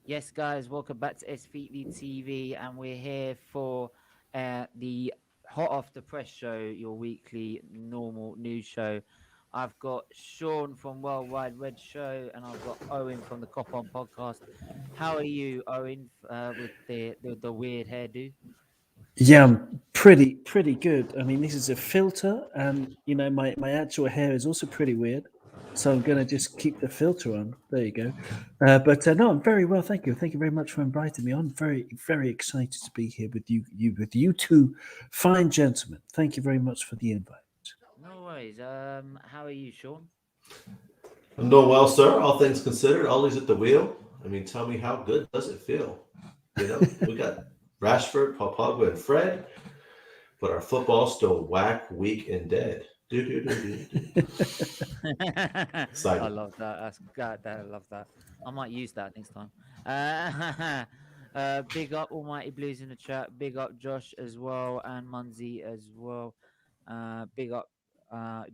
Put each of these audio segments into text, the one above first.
Yes, guys, welcome back to SFeatleyTV, and we're here for the Hot Off the Press show, your weekly normal news show. I've got Sean from Worldwide Red Show, and I've got Owen from the Cop On podcast. How are you, Owen, with the weird hairdo? Yeah, I'm pretty good. I mean, this is a filter, and my actual hair is also pretty weird. So I'm gonna just keep the filter on. There you go. But no, I'm very well, thank you. Thank you very much for inviting me on. Very excited to be here with you two fine gentlemen. Thank you very much for the invite. No worries. How are you, Sean? I'm doing well, sir. All things considered, always at the wheel. I mean, tell me how good does it feel? We got Rashford, Paul Pogba, and Fred, but our football's still whack, weak, and dead. Do do do do do. I Excited. love that. That's God, I love that. I might use that next time. Big up Almighty Blues in the chat. Big up Josh as well and Munzi as well. Big up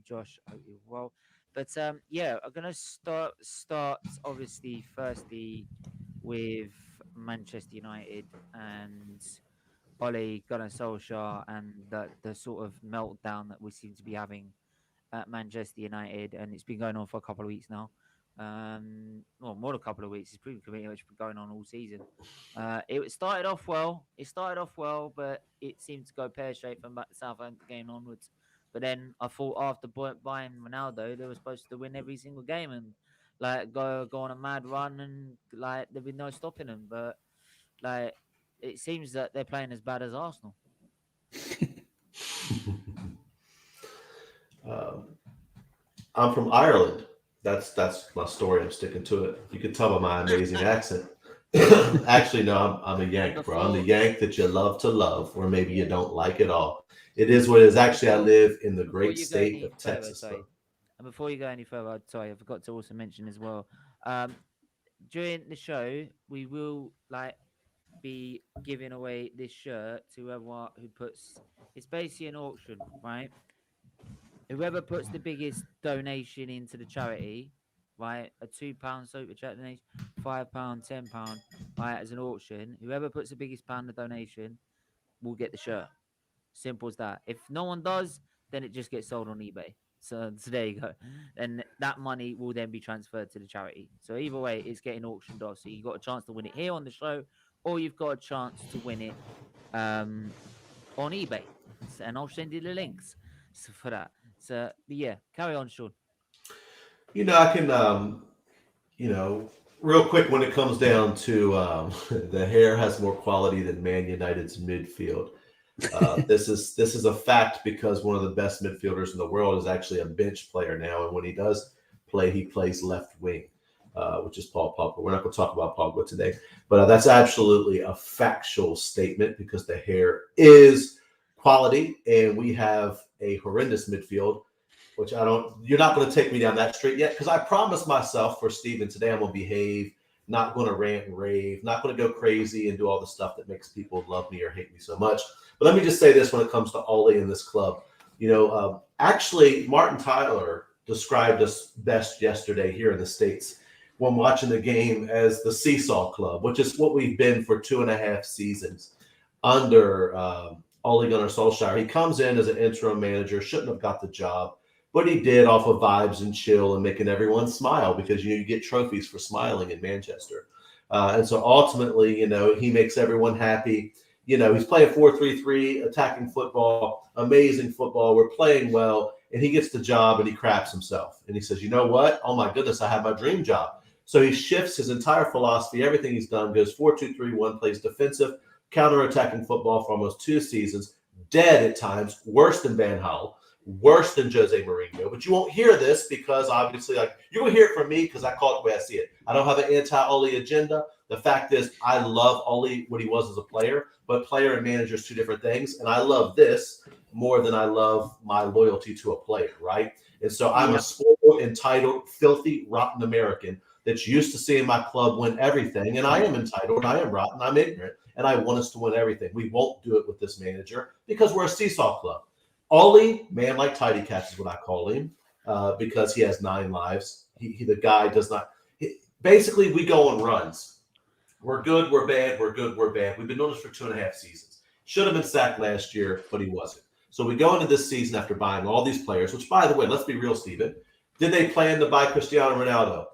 Josh as well. But yeah, I'm gonna start obviously firstly with Manchester United and Ole Gunnar Solskjaer and the sort of meltdown that we seem to be having at Manchester United, and it's been going on for a couple of weeks now. Well, more than a couple of weeks. It's pretty much been going on all season. It started off well. It started off well, but it seemed to go pear shaped from back the Southampton game onwards. But then I thought after buying Ronaldo, they were supposed to win every single game and like go on a mad run and like there'd be no stopping them. But like it seems that they're playing as bad as Arsenal. Um, I'm from Ireland. That's my story. I'm sticking to it. You can tell by my amazing accent. Actually, no, I'm a Yank, bro. I'm the Before Yank that you love to love, or maybe you don't like at all. It is what it is. Actually, I before live in the before great you go state any of further, Texas, bro. sorry, and before you go any further, sorry, I forgot to also mention as well. Um, During the show, we will like be giving away this shirt to whoever who puts. It's basically an auction, right? Whoever puts the biggest donation into the charity, right? A £2 super chat donation, £5, £10, right? As an auction, whoever puts the biggest pound of donation will get the shirt. Simple as that. If no one does, then it just gets sold on eBay. So there you go. And that money will then be transferred to the charity. So either way, it's getting auctioned off. So you got a chance to win it here on the show, or you've got a chance to win it um, on eBay. And I'll send you the links for that. So but yeah, carry on, Sean. I can, real quick when it comes down to the hair has more quality than Man United's midfield. This is a fact because one of the best midfielders in the world is actually a bench player now, and when he does play, he plays left wing, which is Paul Pogba. We're not going to talk about Pogba today, but that's absolutely a factual statement because the hair is quality, and we have a horrendous midfield. Which I don't. You're not going to take me down that street yet because I promised myself for Steven today I'm going to behave, not going to rant and rave, not going to go crazy and do all the stuff that makes people love me or hate me so much. But let me just say this when it comes to Ole in this club. Actually, Martin Tyler described us best yesterday here in the States when watching the game as the Seesaw Club, which is what we've been for 2.5 seasons under Ole Gunnar Solskjaer. He comes in as an interim manager, shouldn't have got the job, but he did off of vibes and chill and making everyone smile because you get trophies for smiling in Manchester. And so ultimately, he makes everyone happy. He's playing 4-3-3, attacking football, amazing football. We're playing well. And he gets the job and he craps himself. And he says, you know what? Oh, my goodness, I have my dream job. So he shifts his entire philosophy. Everything he's done goes 4-2-3-1, plays defensive, counter-attacking football for almost 2 seasons, dead at times, worse than Van Gaal, worse than Jose Mourinho. But you won't hear this because obviously, you're going to hear it from me because I call it the way I see it. I don't have an anti-Ole agenda. The fact is, I love Ole, what he was as a player, but player and manager is two different things. And I love this more than I love my loyalty to a player, right? And so I'm a Yep. spoiled, entitled, filthy, rotten American that's used to seeing my club win everything. And I am entitled, I am rotten, I'm ignorant, and I want us to win everything. We won't do it with this manager because we're a seesaw club. Ollie, man like tidy cats is what I call him, because he has 9 lives. The guy does not. Basically, we go on runs. We're good, we're bad, we're good, we're bad. We've been doing this for 2.5 seasons. Should have been sacked last year, but he wasn't. So we go into this season after buying all these players, which, by the way, let's be real, Steven. Did they plan to buy Cristiano Ronaldo?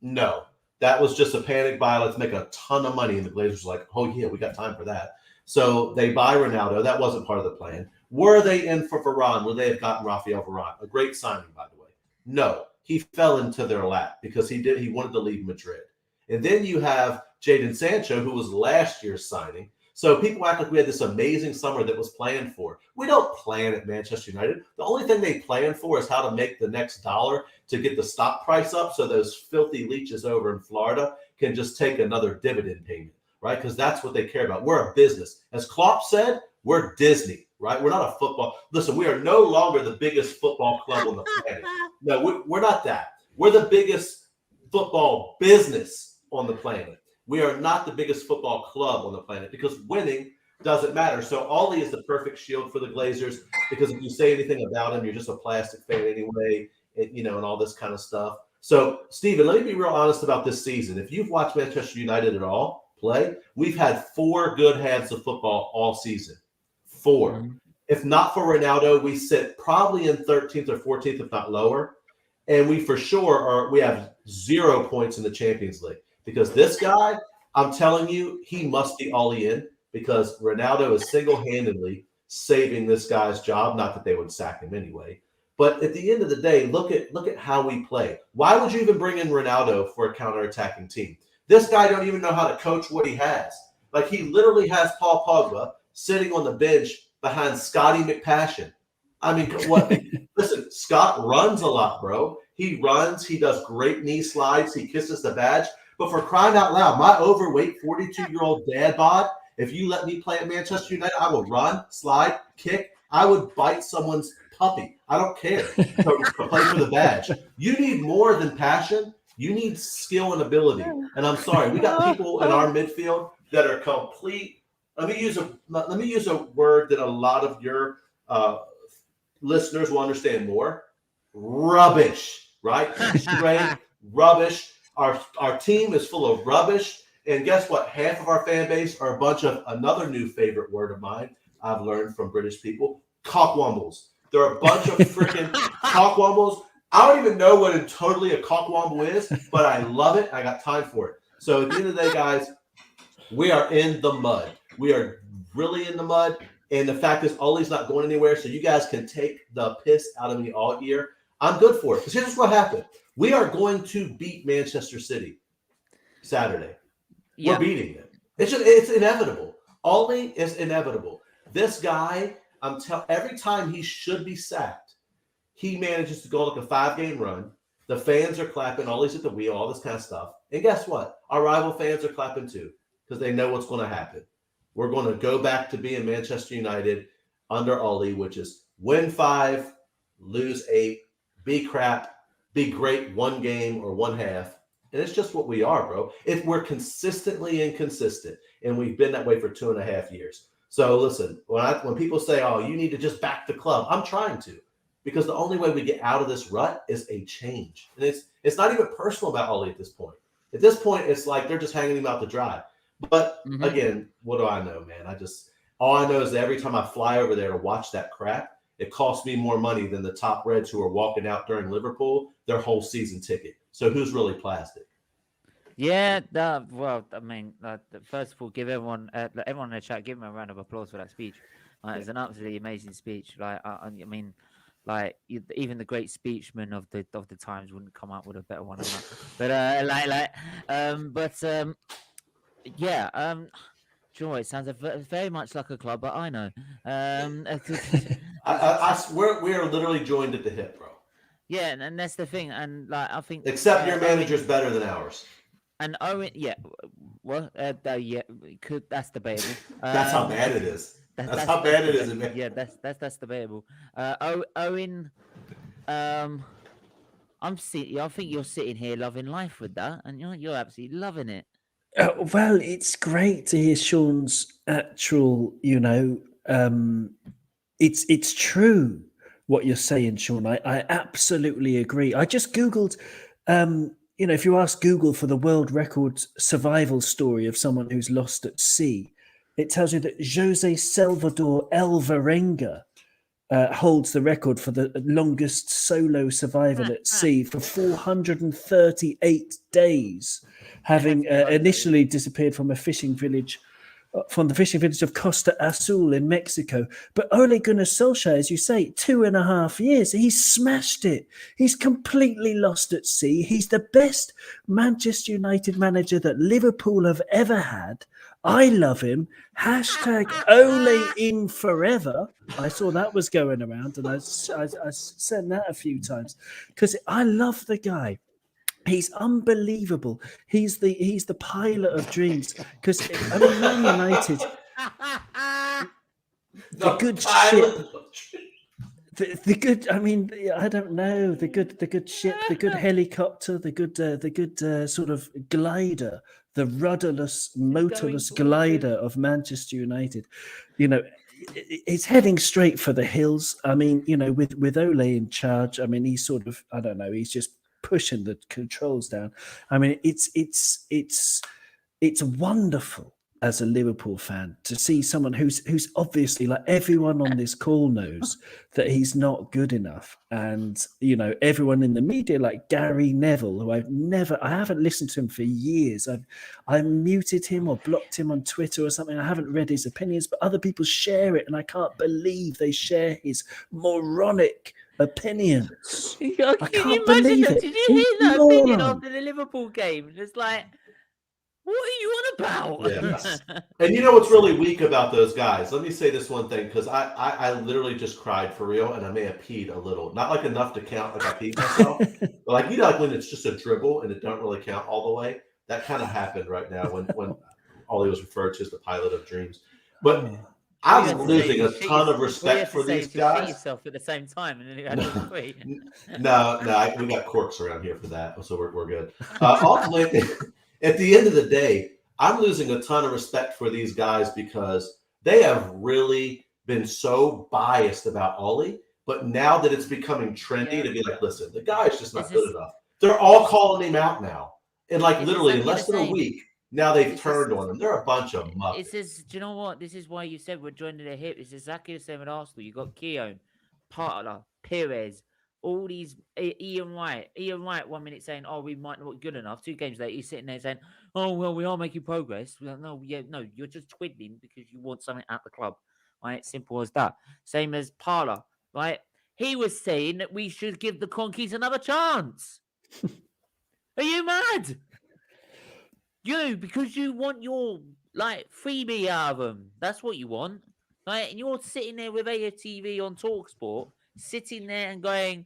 No. That was just a panic buy. Let's make a ton of money. And the Blazers were like, oh, yeah, we got time for that. So they buy Ronaldo. That wasn't part of the plan. Were they in for Varane? Would they have gotten Rafael Varane? A great signing, by the way. No. He fell into their lap because he wanted to leave Madrid. And then you have Jadon Sancho, who was last year's signing. So people act like we had this amazing summer that was planned for. We don't plan at Manchester United. The only thing they plan for is how to make the next dollar to get the stock price up so those filthy leeches over in Florida can just take another dividend payment, right? Because that's what they care about. We're a business. As Klopp said, we're Disney, right? We're not a football. Listen, we are no longer the biggest football club on the planet. No, we're not that. We're the biggest football business on the planet. We are not the biggest football club on the planet because winning doesn't matter. So Ollie is the perfect shield for the Glazers because if you say anything about him, you're just a plastic fan anyway, and all this kind of stuff. So, Steven, let me be real honest about this season. If you've watched Manchester United at all play, we've had 4 good halves of football all season. 4. Mm-hmm. If not for Ronaldo, we sit probably in 13th or 14th, if not lower. And we for sure we have 0 points in the Champions League. Because this guy, I'm telling you, he must be all in because Ronaldo is single-handedly saving this guy's job. Not that they would sack him anyway. But at the end of the day, look at how we play. Why would you even bring in Ronaldo for a counter-attacking team? This guy don't even know how to coach what he has. Like, he literally has Paul Pogba sitting on the bench behind Scotty McPassion. I mean, what? Listen, Scott runs a lot, bro. He runs. He does great knee slides. He kisses the badge. But for crying out loud, my overweight 42-year-old dad bod, if you let me play at Manchester United, I will run, slide, kick. I would bite someone's puppy. I don't care to play for the badge. You need more than passion. You need skill and ability. And I'm sorry, we got people in our midfield that are complete. Let me use a word that a lot of your listeners will understand more. Rubbish, right? Straight rubbish. Our team is full of rubbish. And guess what? Half of our fan base are a bunch of another new favorite word of mine I've learned from British people, cockwombles. They're a bunch of freaking cockwombles. I don't even know what totally a cockwomble is, but I love it. I got time for it. So at the end of the day, guys, we are in the mud. We are really in the mud. And the fact is, Ollie's not going anywhere, so you guys can take the piss out of me all year. I'm good for it. Because here's what happened. We are going to beat Manchester City Saturday. Yep. We're beating them. It's inevitable. Ollie is inevitable. This guy, every time he should be sacked, he manages to go like a 5-game run. The fans are clapping. Ollie's at the wheel, all this kind of stuff. And guess what? Our rival fans are clapping too because they know what's going to happen. We're going to go back to being Manchester United under Ollie, which is win 5, lose 8, be crap, be great 1 game or 1 half. And it's just what we are, bro. If we're consistently inconsistent, and we've been that way for 2.5 years. So listen, when people say, oh, you need to just back the club, I'm trying to. Because the only way we get out of this rut is a change. And it's not even personal about Ollie at this point. At this point, it's like they're just hanging him out to dry. But again, what do I know, man? All I know is that every time I fly over there to watch that crap, it costs me more money than the top Reds who are walking out during Liverpool their whole season ticket. So who's really plastic? Yeah, well, I mean, first of all, give everyone in the chat, give him a round of applause for that speech. It's an absolutely amazing speech. I mean, even the great speechman of the times wouldn't come up with a better one than that. But yeah, do you know what? It sounds very much like a club, but I know. We are literally joined at the hip, bro. Yeah, and that's the thing, and I think except your manager's better than ours. And Owen, yeah, well, yeah, that's debatable. That's how bad it is. That's how bad it is. Yeah, that's debatable. Owen, I think you're sitting here loving life with that, and you're absolutely loving it. Well, it's great to hear Sean's actual, it's true what you're saying, Sean. I absolutely agree. I just Googled, you know, if you ask Google for the world record survival story of someone who's lost at sea, it tells you that Jose Salvador Alvarenga holds the record for the longest solo survival at sea for 438 days, having initially disappeared from a fishing village. From the fishing village of Costa Azul in Mexico. But Ole Gunnar Solskjaer, as you say, 2.5 years, he's smashed it. He's completely lost at sea. He's the best Manchester United manager that Liverpool have ever had. I love him. Hashtag Ole in forever. I saw that was going around, and I sent that a few times because I love the guy. He's unbelievable. He's the pilot of dreams. Because I mean, Man United, the good ship, the good. I mean, I don't know the good ship, the good helicopter, the good sort of glider, the rudderless, motorless glider of Manchester United. You know, it's heading straight for the hills. I mean, you know, with Ole in charge, I mean, he's sort of, I don't know, he's just pushing the controls down. I mean, it's wonderful as a Liverpool fan to see someone who's obviously, like everyone on this call knows, that he's not good enough. And, you know, everyone in the media, like Gary Neville, who I haven't listened to him for years. I muted him or blocked him on Twitter or something. I haven't read his opinions, but other people share it, and I can't believe they share his moronic opinions. Can I you can't imagine believe that? it. Did you hear that Moron. opinion after the Liverpool game? It's like, what are you on about? Yes. And you know what's really weak about those guys? Let me say this one thing, because I literally just cried for real, and I may have peed a little. Not like enough to count like I peed myself, but like, you know, like when it's just a dribble and it don't really count all the way. That kind of happened right now when Ollie was referred to as the pilot of dreams. But I'm losing a ton of respect for these guys. Shit yourself at the same time, and then you had to tweet. No, we got corks around here for that, so we're good. Ultimately, at the end of the day, I'm losing a ton of respect for these guys because they have really been so biased about Ollie. But now that it's becoming trendy to be like, listen, the guy's just not good enough. They're all calling him out now, and like literally in less than a week. Now they've turned on him. They're a bunch of muppets. Do you know what? This is why you said we're joining the hip. It's exactly the same with Arsenal. You got Keown, Partler, Perez, all these. Ian Wright. Ian Wright 1 minute saying, "Oh, we might not be good enough." 2 games later, he's sitting there saying, "Oh, well, we are making progress." We're like, no, you're just twiddling because you want something at the club. Right, simple as that. Same as Parler. Right, he was saying that we should give the Conkeys another chance. Are you mad? Because you want your freebie out of them. That's what you want, right? And you're sitting there with AFTV on Talksport, sitting there and going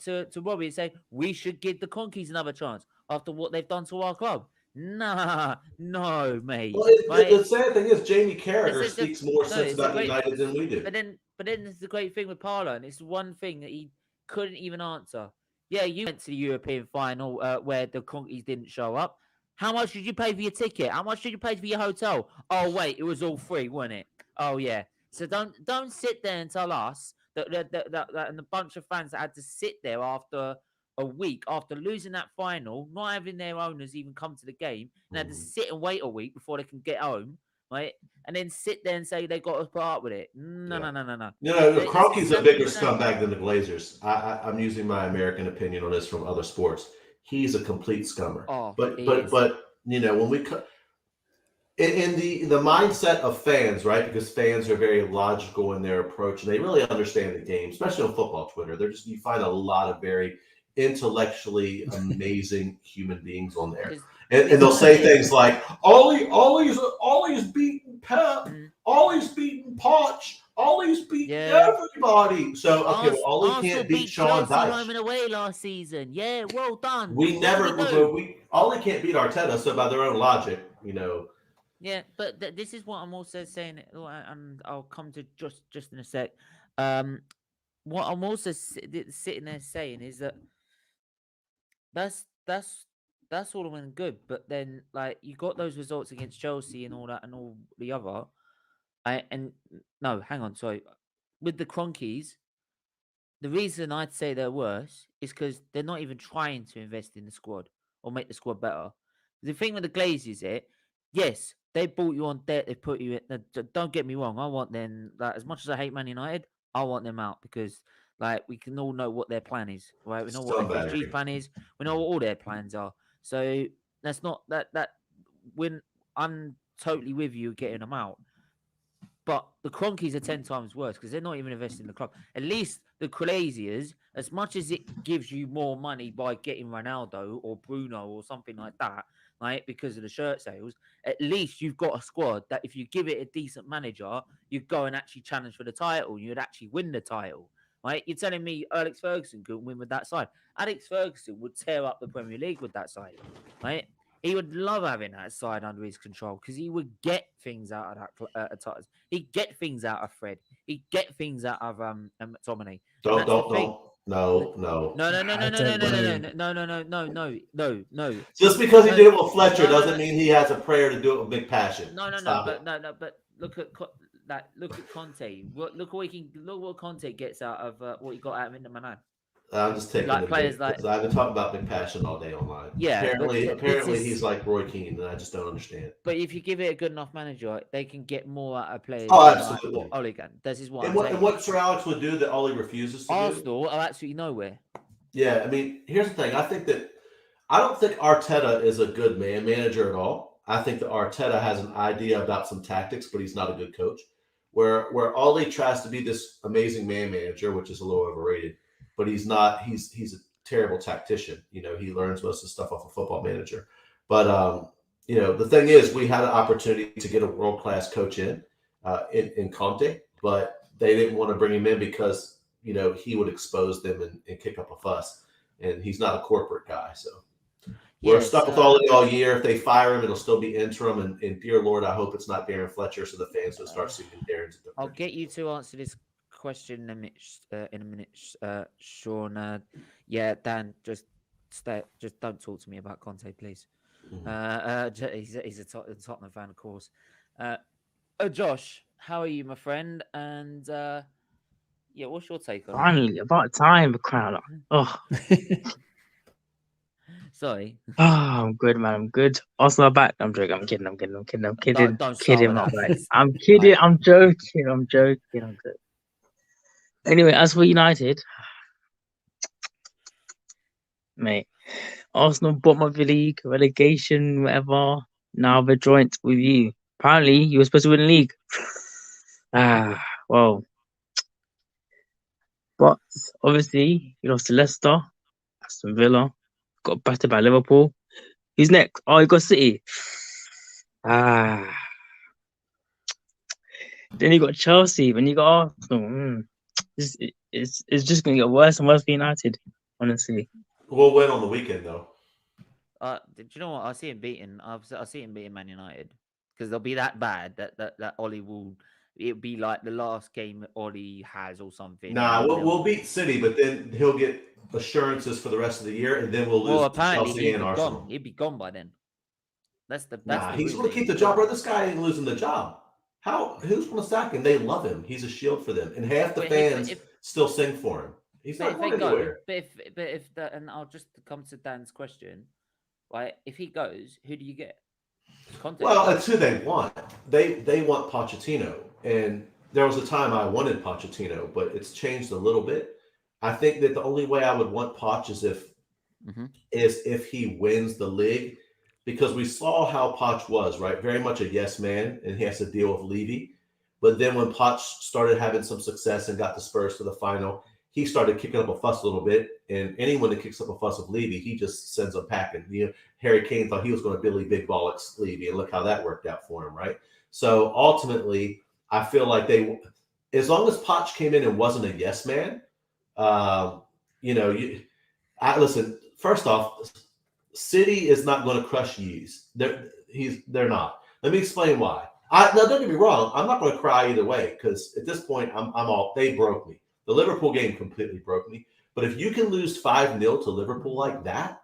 to Robbie and saying we should give the Conkeys another chance after what they've done to our club. Nah, no, mate. Well, the sad thing is Jamie Carragher speaks more sense about United than we do. But then there's the great thing with Parlo, and it's one thing that he couldn't even answer. Yeah, you went to the European final where the Conkeys didn't show up. How much did you pay for your ticket? How much did you pay for your hotel? Oh wait, it was all free, wasn't it? Oh yeah. So don't sit there and tell us that and the bunch of fans that had to sit there after a week after losing that final, not having their owners even come to the game, and had to sit and wait a week before they can get home, right? And then sit there and say they got to put up with it. No. The Kroenke's a bigger scumbag than the Glazers. I'm using my American opinion on this from other sports. He's a complete scummer. But you know, when we in the mindset of fans, right? Because fans are very logical in their approach, and they really understand the game, especially on football Twitter. You find a lot of very intellectually amazing human beings on there, and they'll say things like, "Ollie's beating Pep, Ollie's beating Potch." Ollie's beat everybody. So okay, Ollie can't beat Sean Dyche. Home and away last season. Yeah, well done. Ollie can't beat Arteta. So by their own logic, you know. Yeah, but this is what I'm also saying, and I'll come to just in a sec. What I'm also sitting there saying is that that's all well and good, but then you got those results against Chelsea and all that and all the other. No, hang on, sorry. With the Kroenke's, the reason I'd say they're worse is because they're not even trying to invest in the squad. or make the squad better. The thing with the Glazers, yes, they brought you on debt. They put you in. Don't get me wrong. I want them. Like, as much as I hate Man United, I want them out because like we can all know what their plan is, right? We know what FSG's plan is. We know what all their plans are. So that's not that when I'm totally with you getting them out. But the Cronkies are 10 times worse because they're not even investing in the club. At least the Glaziers, as much as it gives you more money by getting Ronaldo or Bruno or something like that, right, because of the shirt sales, at least you've got a squad that if you give it a decent manager, you go and actually challenge for the title. You'd actually win the title, right? You're telling me Alex Ferguson could win with that side. Alex Ferguson would tear up the Premier League with that side, right? He would love having that side under his control because he would get things out of that at times. He'd get things out of Fred. He'd get things out of McTominay. Don't. No. No. Just because he did it with Fletcher doesn't mean he has a prayer to do it with big passion. No. But look at that. Look at Conte. Look what Conte gets out of what he got out of Inter Milan. I'm just taking like players like I've been talking about big passion all day online. Yeah, apparently he's like Roy Keane, and I just don't understand. But if you give it a good enough manager, they can get more out of players. Oh, absolutely. Like Ole can. This is what. And what Sir Alex would do that Ole refuses to Arsenal do. are absolutely nowhere. Yeah, I mean, here's the thing. I don't think Arteta is a good manager at all. I think that Arteta has an idea about some tactics, but he's not a good coach. Where Ole tries to be this amazing manager, which is a little overrated. But he's not. He's a terrible tactician. You know, he learns most of the stuff off a Football Manager. But you know, the thing is, we had an opportunity to get a world-class coach in Conte, but they didn't want to bring him in because you know he would expose them and kick up a fuss. And he's not a corporate guy, so we're stuck with all year. If they fire him, it'll still be interim. And dear Lord, I hope it's not Darren Fletcher, so the fans will start singing Darren's. I'll get you to answer this question in a minute, Sean. Yeah, Dan, just don't talk to me about Conte, please. He's a Tottenham fan, of course. Josh, how are you, my friend? And yeah, what's your take on it? Finally, about time, crowd. Oh, sorry. Oh, I'm good, man. I'm good. Arsenal are back. I'm joking. I'm kidding. Don't kidding. that. I'm kidding. I'm joking. I'm good. Anyway, as for United, mate, Arsenal bought my league, relegation, whatever. Now they're joint with you. Apparently, you were supposed to win the league. Well. But obviously, you lost to Leicester, Aston Villa, got battered by Liverpool. Who's next? Oh, you got City. Then you got Chelsea, then you got Arsenal. It's just going to get worse and worse for United, honestly. We'll win on the weekend, though. Do you know what? I see him beating Man United because they'll be that bad that Ollie will. It'll be like the last game Ollie has or something. Nah, we'll beat City, but then he'll get assurances for the rest of the year, and then we'll lose apparently Chelsea and Arsenal. He'd be gone by then. That's he's going to keep the job, bro. This guy ain't losing the job. Who's going to sack him? They love him. He's a shield for them, and half the fans still sing for him. He's not going anywhere. And I'll just come to Dan's question, right? If he goes, who do you get? Well, that's who they want. They want Pochettino, and there was a time I wanted Pochettino, but it's changed a little bit. I think that the only way I would want Poch is if he wins the league, because we saw how Poch was, right? Very much a yes man, and he has to deal with Levy. But then when Poch started having some success and got the Spurs to the final, he started kicking up a fuss a little bit. And anyone that kicks up a fuss with Levy, he just sends them packing. You know, Harry Kane thought he was going to Billy Big Bollocks Levy, and look how that worked out for him, right? So ultimately, I feel like as long as Poch came in and wasn't a yes man, listen. First off, City is not going to crush Hughes. They're not. Let me explain why. Now, don't get me wrong. I'm not going to cry either way because at this point, they broke me. The Liverpool game completely broke me. But if you can lose 5-0 to Liverpool like that,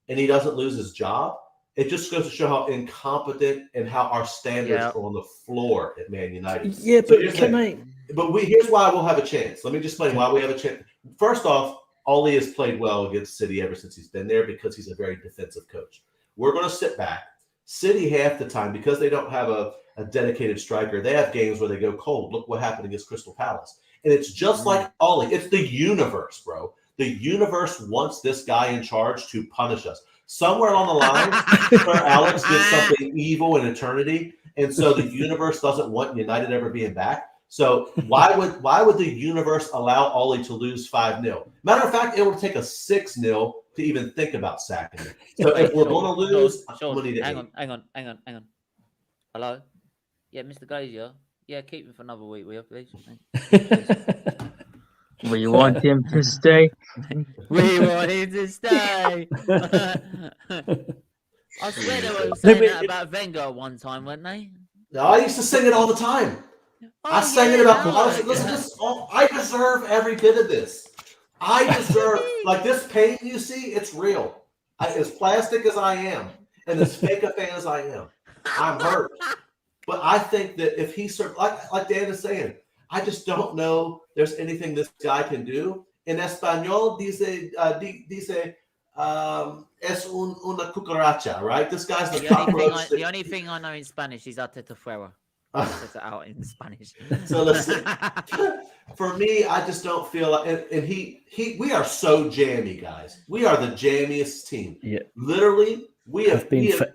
and he doesn't lose his job, it just goes to show how incompetent and how our standards are on the floor at Man United. Yeah, but here's why we'll have a chance. Let me just explain why we have a chance. First off, Oli has played well against City ever since he's been there because he's a very defensive coach. We're going to sit back. City half the time, because they don't have a dedicated striker, they have games where they go cold. Look what happened against Crystal Palace. And it's just like Oli. It's the universe, bro. The universe wants this guy in charge to punish us. Somewhere along the line, Sir Alex did something evil in eternity, and so the universe doesn't want United ever being back. So why would the universe allow Oli to lose 5-0? Matter of fact, it will take a 6-0 to even think about sacking him. So if we're going to lose, we need to hang on. Hello? Yeah, Mr. Glazier. Yeah, keep him for another week, will you, please? We want him to stay. We want him to stay. I swear they were saying that about Wenger one time, weren't they? No, I used to sing it all the time. I sang it about. Listen, I deserve every bit of this. I deserve like this pain you see. It's real. As plastic as I am, and as fake a fan as I am, I'm hurt. But I think that if he like Dan is saying, I just don't know there's anything this guy can do. In Espanol, dice es una cucaracha, right? This guy's the cockroach. The only thing I know in Spanish is Ateta Fuera. That's out in Spanish. So listen, for me, I just don't feel like, and we are so jammy, guys. We are the jammiest team. Yeah. Literally, we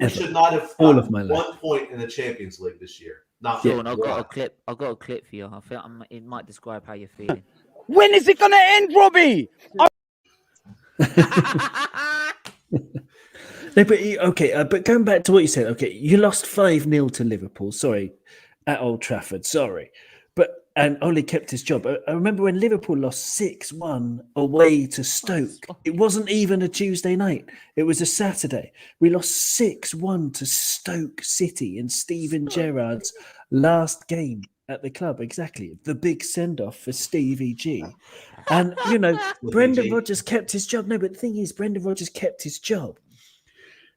should not have all of my life. 1 point in the Champions League this year. Not Sean, I've got a clip. I've got a clip for you. I feel it might describe how you're feeling. When is it gonna end, Robbie? No, but okay, but going back to what you said, okay, you lost 5-0 to Liverpool. Sorry, at Old Trafford. Sorry, and Ole kept his job. I remember when Liverpool lost 6-1 away to Stoke. It wasn't even a Tuesday night. It was a Saturday. We lost 6-1 to Stoke City in Steven Gerrard's last game at the club. Exactly. The big send-off for Stevie G. And, Brendan Rodgers kept his job. No, but the thing is, Brendan Rodgers kept his job.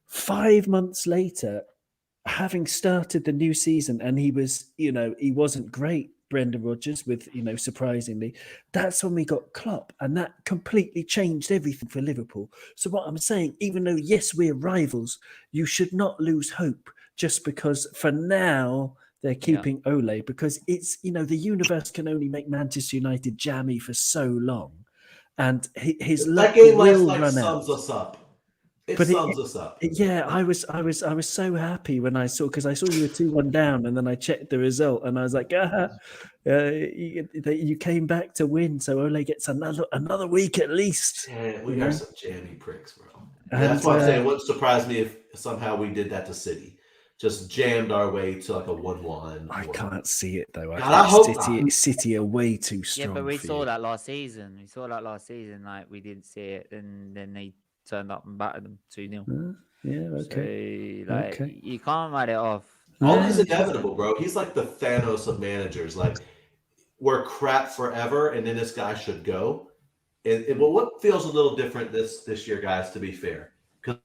5 months later, having started the new season, and he was, he wasn't great, Brendan Rodgers, with, surprisingly, that's when we got Klopp, and that completely changed everything for Liverpool. So what I'm saying, even though, yes, we're rivals, you should not lose hope just because for now they're keeping Ole, because it's, the universe can only make Manchester United jammy for so long, and his luck will run out. Sums us up. It sums us up. Yeah, I was so happy when I saw, because I saw you were 2-1 down, and then I checked the result, and I was like, you came back to win, so Ole gets another week at least. Yeah, we are some jammy pricks, bro. And that's why I'm saying it wouldn't surprise me if somehow we did that to City. Just jammed our way to like a 1-1. I can't see it though. I hope City are way too strong. Yeah, but we saw that last season. Like we didn't see it, and then they turned up and battered them 2-0. Yeah, okay. So, you can't write it off. Ole's inevitable, bro. He's like the Thanos of managers. Like, we're crap forever, and then this guy should go. But what feels a little different this year, guys, to be fair? Because,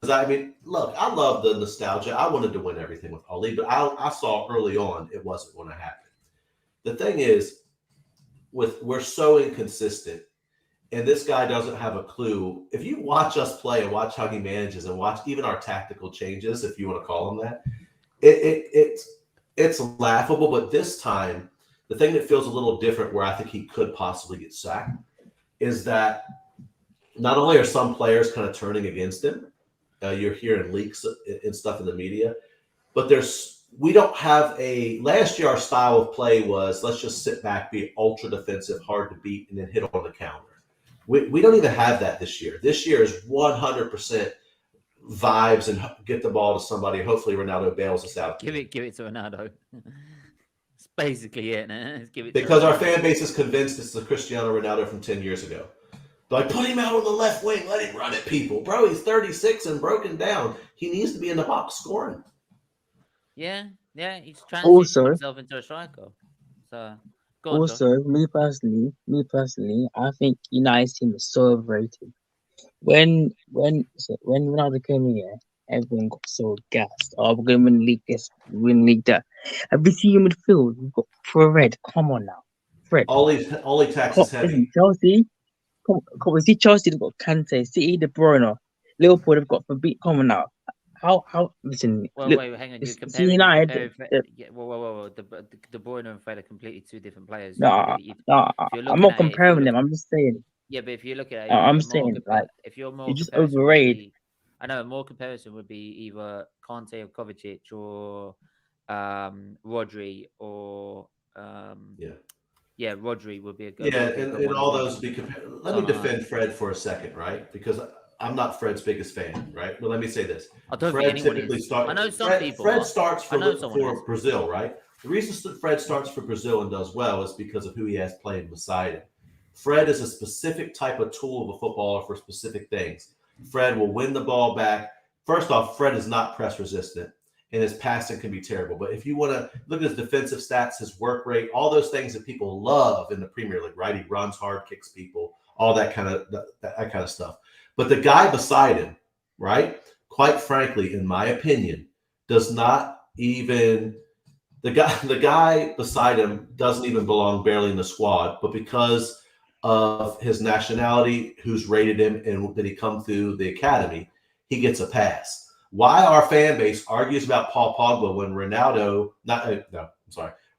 look, I love the nostalgia. I wanted to win everything with Ole, but I saw early on it wasn't going to happen. The thing is, we're so inconsistent, and this guy doesn't have a clue. If you watch us play and watch how he manages and watch even our tactical changes, if you want to call them that, it's laughable. But this time, the thing that feels a little different, where I think he could possibly get sacked, is that not only are some players kind of turning against him, you're hearing leaks and stuff in the media, but we don't have last year our style of play was, let's just sit back, be ultra defensive, hard to beat, and then hit on the counter. We don't even have that this year. This year is 100% vibes and get the ball to somebody. Hopefully Ronaldo bails us out. Give it to Ronaldo. It's basically it. Because our fan base is convinced it's the Cristiano Ronaldo from 10 years ago. Like, put him out on the left wing. Let him run at people. Bro, he's 36 and broken down. He needs to be in the box scoring. Yeah. He's transitioning himself into a striker. So, me personally, I think United's team is so overrated. When Ronaldo came in here, everyone got so gassed. Oh, we're going to win the league this, win the league that. Have you seen in midfield? We've got Fred. Come on now. Fred. Ole tax is heavy. Chelsea. come on, see Chelsea have got Kante, City De Bruyne, Liverpool have got Fabinho coming out. How listen? Well, Look, wait, hang on. see United. Yeah, whoa. The Bruyne and Fred are completely two different players. If you look No, at it, no, if you're I'm looking not at it, if you're comparing them. looking, I'm just saying. yeah, but if you look at it, I'm saying like if you're you more just comparison would overrated. be, I know a more comparison would be either Conte or Kovacic or Rodri or Yeah. yeah, Rodri would be a Yeah, would be a good and one as all well. those be compared. Let me Something like that. defend Fred for a second, right? Because I'm not Fred's biggest fan, right? But let me say this: I don't think Fred anyone typically is. I know starts. some people Fred are. starts I know someone is. for Brazil, right? The reason that Fred starts for Brazil and does well is because of who he has playing beside him. Fred is a specific type of tool of a footballer for specific things. Fred will win the ball back. First off, Fred is not press resistant, and his passing can be terrible. But if you want to look at his defensive stats, his work rate, all those things that people love in the Premier League, right? He runs hard, kicks people, all that kind of stuff. But the guy beside him, right? Quite frankly, in my opinion, does not even the guy beside him doesn't even belong barely in the squad, but because of his nationality, who's rated him, and that he come through the academy, he gets a pass. Why our fan base argues about Paul Pogba when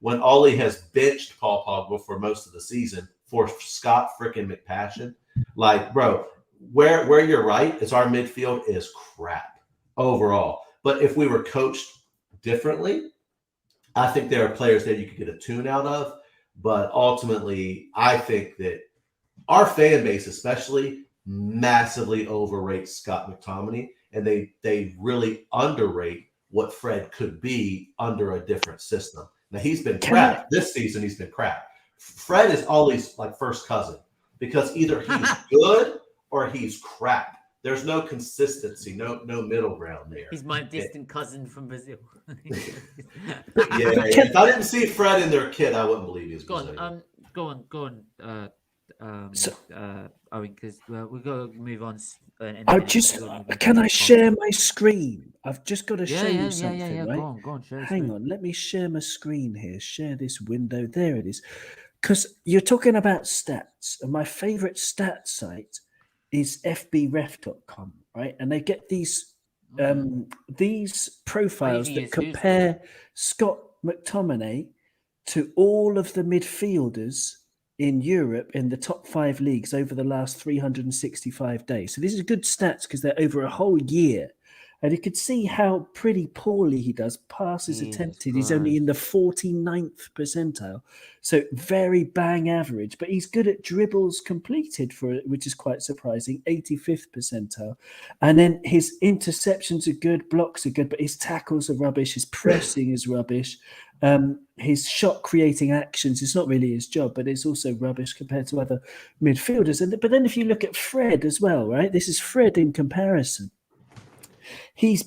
when Ollie has benched Paul Pogba for most of the season for Scott frickin' McPassion, like, bro, where you're right is our midfield is crap overall. But if we were coached differently, I think there are players there you could get a tune out of. But ultimately, I think that our fan base, especially, massively overrates Scott McTominay, and they really underrate what Fred could be under a different system. Now he's been crap this season. He's been crap. Fred is always like first cousin because either he's good or he's crap. There's no consistency, no middle ground there. He's my distant cousin from Brazil. Yeah. If I didn't see Fred in their kit, I wouldn't believe he was Brazilian. Go on. Owen, because we've got to move on. Can I share my screen? I've just got to show you something. Yeah. Right? Go on. Hang on, let me share my screen here. Share this window. There it is. Because you're talking about stats, and my favorite stat site is fbref.com, right? And they get these profiles that compare Scott McTominay to all of the midfielders in Europe in the top 5 leagues over the last 365 days. So this is good stats because they're over a whole year. And you could see how pretty poorly he does. Passes attempted. He's only in the 49th percentile. So very bang average. But he's good at dribbles completed, which is quite surprising, 85th percentile. And then his interceptions are good, blocks are good, but his tackles are rubbish. His pressing is rubbish. His shot creating actions, it's not really his job, but it's also rubbish compared to other midfielders. But then if you look at Fred as well, right? This is Fred in comparison. He's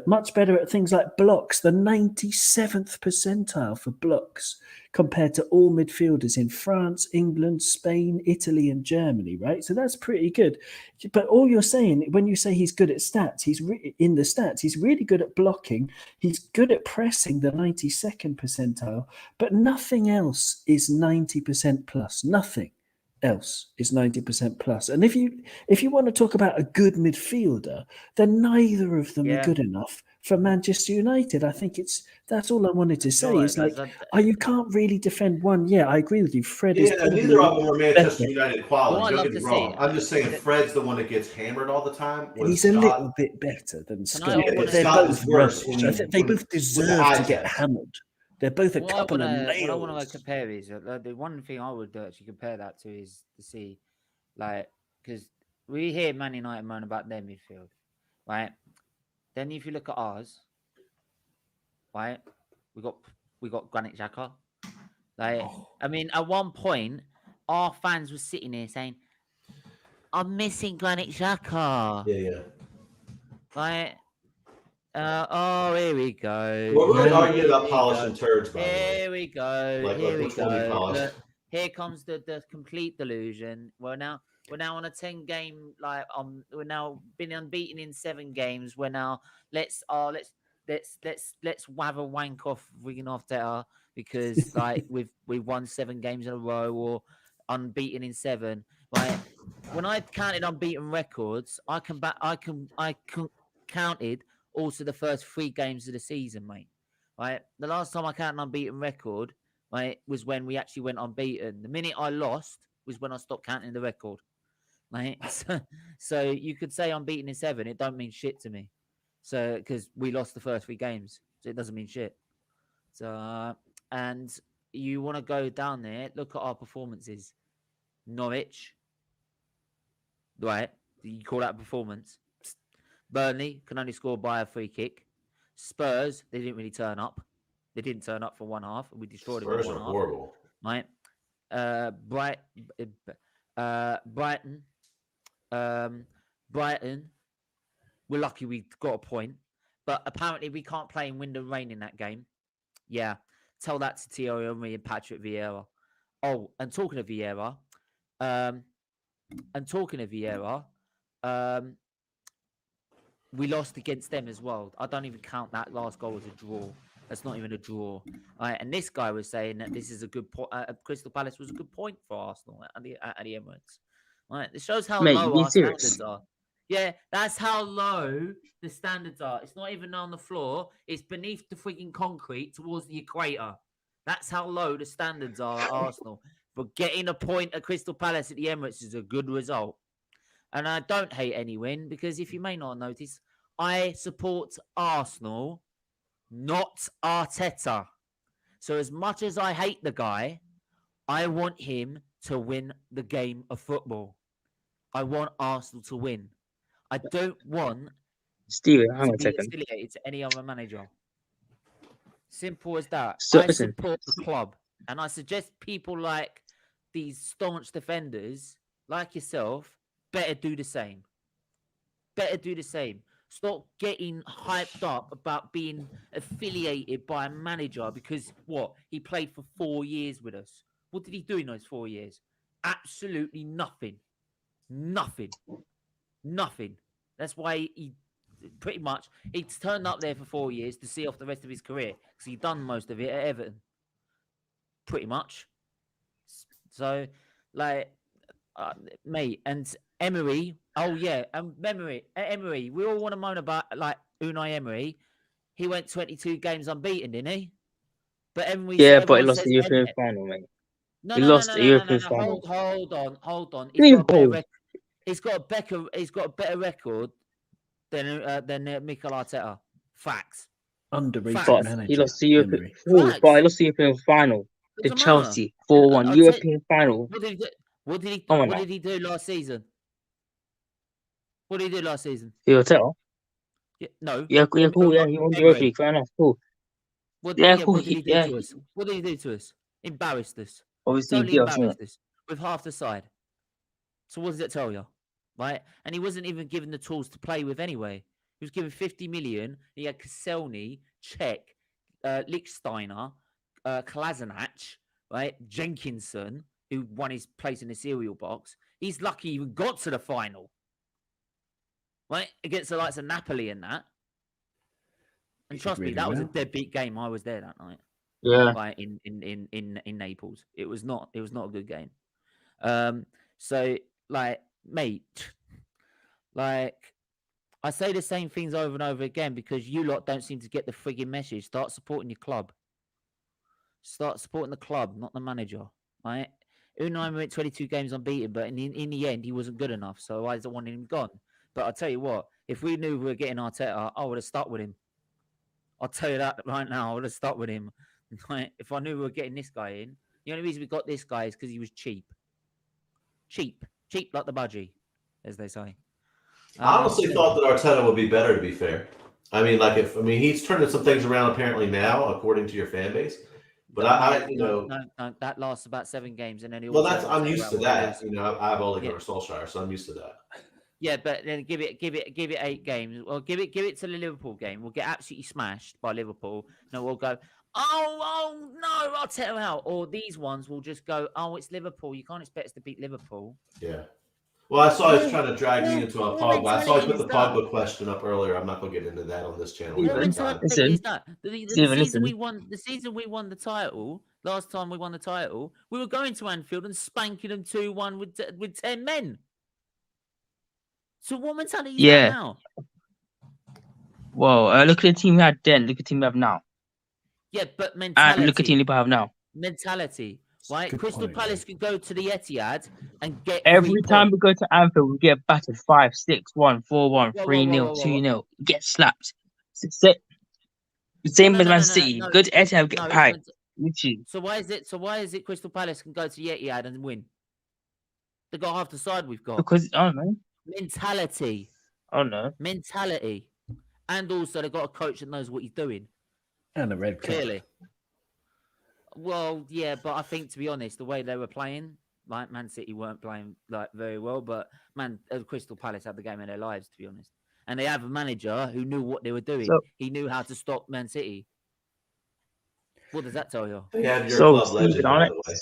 much better at things like blocks, the 97th percentile for blocks compared to all midfielders in France, England, Spain, Italy, and Germany, right? So that's pretty good. But all you're saying, when you say he's good at stats, he's really good at blocking. He's good at pressing, the 92nd percentile, but nothing else is 90% plus. Nothing else is 90% plus. And if you want to talk about a good midfielder, then neither of them are good enough for Manchester United. I think that's all I wanted to say. Is like, you can't really defend one. Yeah, I agree with you. Fred is neither of them are Manchester United quality. Don't get me wrong. I'm just saying Fred's the one that gets hammered all the time. He's a little bit better than Scott, but they're both worse. I think they both deserve to get hammered. They're both a couple of nails. What I want to compare is the one thing I would actually compare that to is to see, like, because we hear Man United moan about their midfield, right? Then if you look at ours, right, we got Granit Xhaka. Like, I mean, at one point, our fans were sitting there saying, "I'm missing Granit Xhaka." Yeah. Right. Here we go. We're really arguing about polishing turds, by the way. Here we go. Look, here comes the complete delusion. We're now on a 10-game, like, we're now been unbeaten in 7 games. We're now let's whave a wank off Wigan because like we've won 7 games in a row or unbeaten in 7. Right? When I counted unbeaten records, I counted also the first 3 games of the season, mate. Right? The last time I counted an unbeaten record, right, was when we actually went unbeaten. The minute I lost was when I stopped counting the record. Right? So you could say unbeaten in 7, it don't mean shit to me. So because we lost the first 3 games, so it doesn't mean shit. So and you want to go down there, look at our performances. Norwich, right? You call that a performance? Burnley can only score by a free kick. Spurs, they didn't really turn up. They didn't turn up for one half, and we destroyed them Spurs in one are half. horrible. Right? Brighton. Brighton. We're lucky we got a point, but apparently we can't play in wind and rain in that game. Yeah, tell that to Thierry Henry and Patrick Vieira. Oh, and talking of Vieira, we lost against them as well. I don't even count that last goal as a draw. That's not even a draw. And this guy was saying that this is a good point. Crystal Palace was a good point for Arsenal at the Emirates. Right, it shows how Mate, low be our serious. standards are. Yeah, that's how low the standards are. It's not even on the floor. It's beneath the freaking concrete towards the equator. That's how low the standards are at Arsenal. But getting a point at Crystal Palace at the Emirates is a good result. And I don't hate any win because if you may not notice, I support Arsenal, not Arteta. So as much as I hate the guy, I want him to win the game of football. I want Arsenal to win. I don't want Steven, hang to on a be second. affiliated to any other manager. Simple as that. So, I listen. support the club. And I suggest people like these staunch defenders, like yourself, better do the same. Better do the same. Stop getting hyped up about being affiliated by a manager because, what? He played for 4 years with us. What did he do in those 4 years? Absolutely nothing. Nothing. That's why he pretty much he's turned up there for 4 years to see off the rest of his career because he's done most of it at Everton. Pretty much. So, like, mate, and Emery. Oh yeah, Emery. We all want to moan about like Unai Emery. He went 22 games unbeaten, didn't he? But Emery. Yeah, but he everyone lost says the European final, mate. No, He no, lost no, the no, no, no, European no. final. Hold on. Give me a ball. He's got a better record than Mikel Arteta. Facts. Underrated Facts. manager. He lost the European. Emery. Oh, Facts. but he lost the European final. The Doesn't matter. Chelsea 4-1 I'll European final. What did he do? Come on What now. did he do last season? What did he do last season? The hotel. Yeah, no. Yeah, cool. Yeah, he won the Emery. Europa League. Fair enough. Cool. What, Yeah, yeah, cool. what did he do Yeah, to us? What did he do to us? Embarrassed us. obviously, Totally he beat us, innit? embarrassed us with half the side. So what does it tell you? Right? And he wasn't even given the tools to play with anyway. He was given 50 million. He had Koscielny, Czech, Lichtsteiner, Kolasinac, right? Jenkinson, who won his place in the cereal box. He's lucky he even got to the final. Right? Against the likes of Napoli and that. And He did trust me, really that was a well. deadbeat game. I was there that night. Yeah. Right, in Naples. It was not a good game. So like, mate, like I say the same things over and over again because you lot don't seem to get the frigging message. Start supporting your club. Start supporting the club, not the manager. Right? Unai went 22 games unbeaten, but in the end, he wasn't good enough. So I don't want him gone. But I'll tell you what, if we knew we were getting Arteta, I would have stuck with him. I'll tell you that right now. I would have stuck with him. Right? If I knew we were getting this guy in, the only reason we got this guy is because he was cheap. Cheap like the budgie, as they say. I honestly thought that Arteta would be better, to be fair. I mean, he's turning some things around apparently now, according to your fan base. But no, that lasts about 7 games, and then I'm used to that. You know, I've only got Solskjaer, so I'm used to that. Yeah, but then give it 8 games. Well, give it to the Liverpool game. We'll get absolutely smashed by Liverpool. No, we'll go, oh no, Arteta out. Or these ones will just go, oh, it's Liverpool. You can't expect us to beat Liverpool. Yeah. Well, I saw he was trying to drag me into a Pogba. I saw he put the Pogba question up earlier. I'm not going to get into that on this channel. The Listen. season Listen. we won the title, Last time we won the title, we were going to Anfield and spanking them 2-1 with 10 men. So what mentality is that Yeah. now? Well, look at the team we had then. Look at the team we have now. Yeah, but And look at the team mentality. Liverpool have now. Mentality. Right? Good Crystal point, Palace can go to the Etihad and get Every 3 time points. we go to Anfield, we get battered 5-6, 1-4-1, Whoa, 3-0, whoa. 2-0. Get slapped. No, Same no, as no, Man no, City. no. Go to Etihad, get No, it's packed. Literally. So why is it Crystal Palace can go to the Etihad and win? They got half the side we've got. Because, I don't know. Mentality. Mentality. And also they got a coach that knows what he's doing. And a red card. Clearly. Well, yeah, but I think, to be honest, the way they were playing, like Man City weren't playing like very well, but Crystal Palace had the game of their lives, to be honest. And they have a manager who knew what they were doing. So- He knew how to stop Man City. What does that tell you? They have your So, club legend, Stephen, by the way.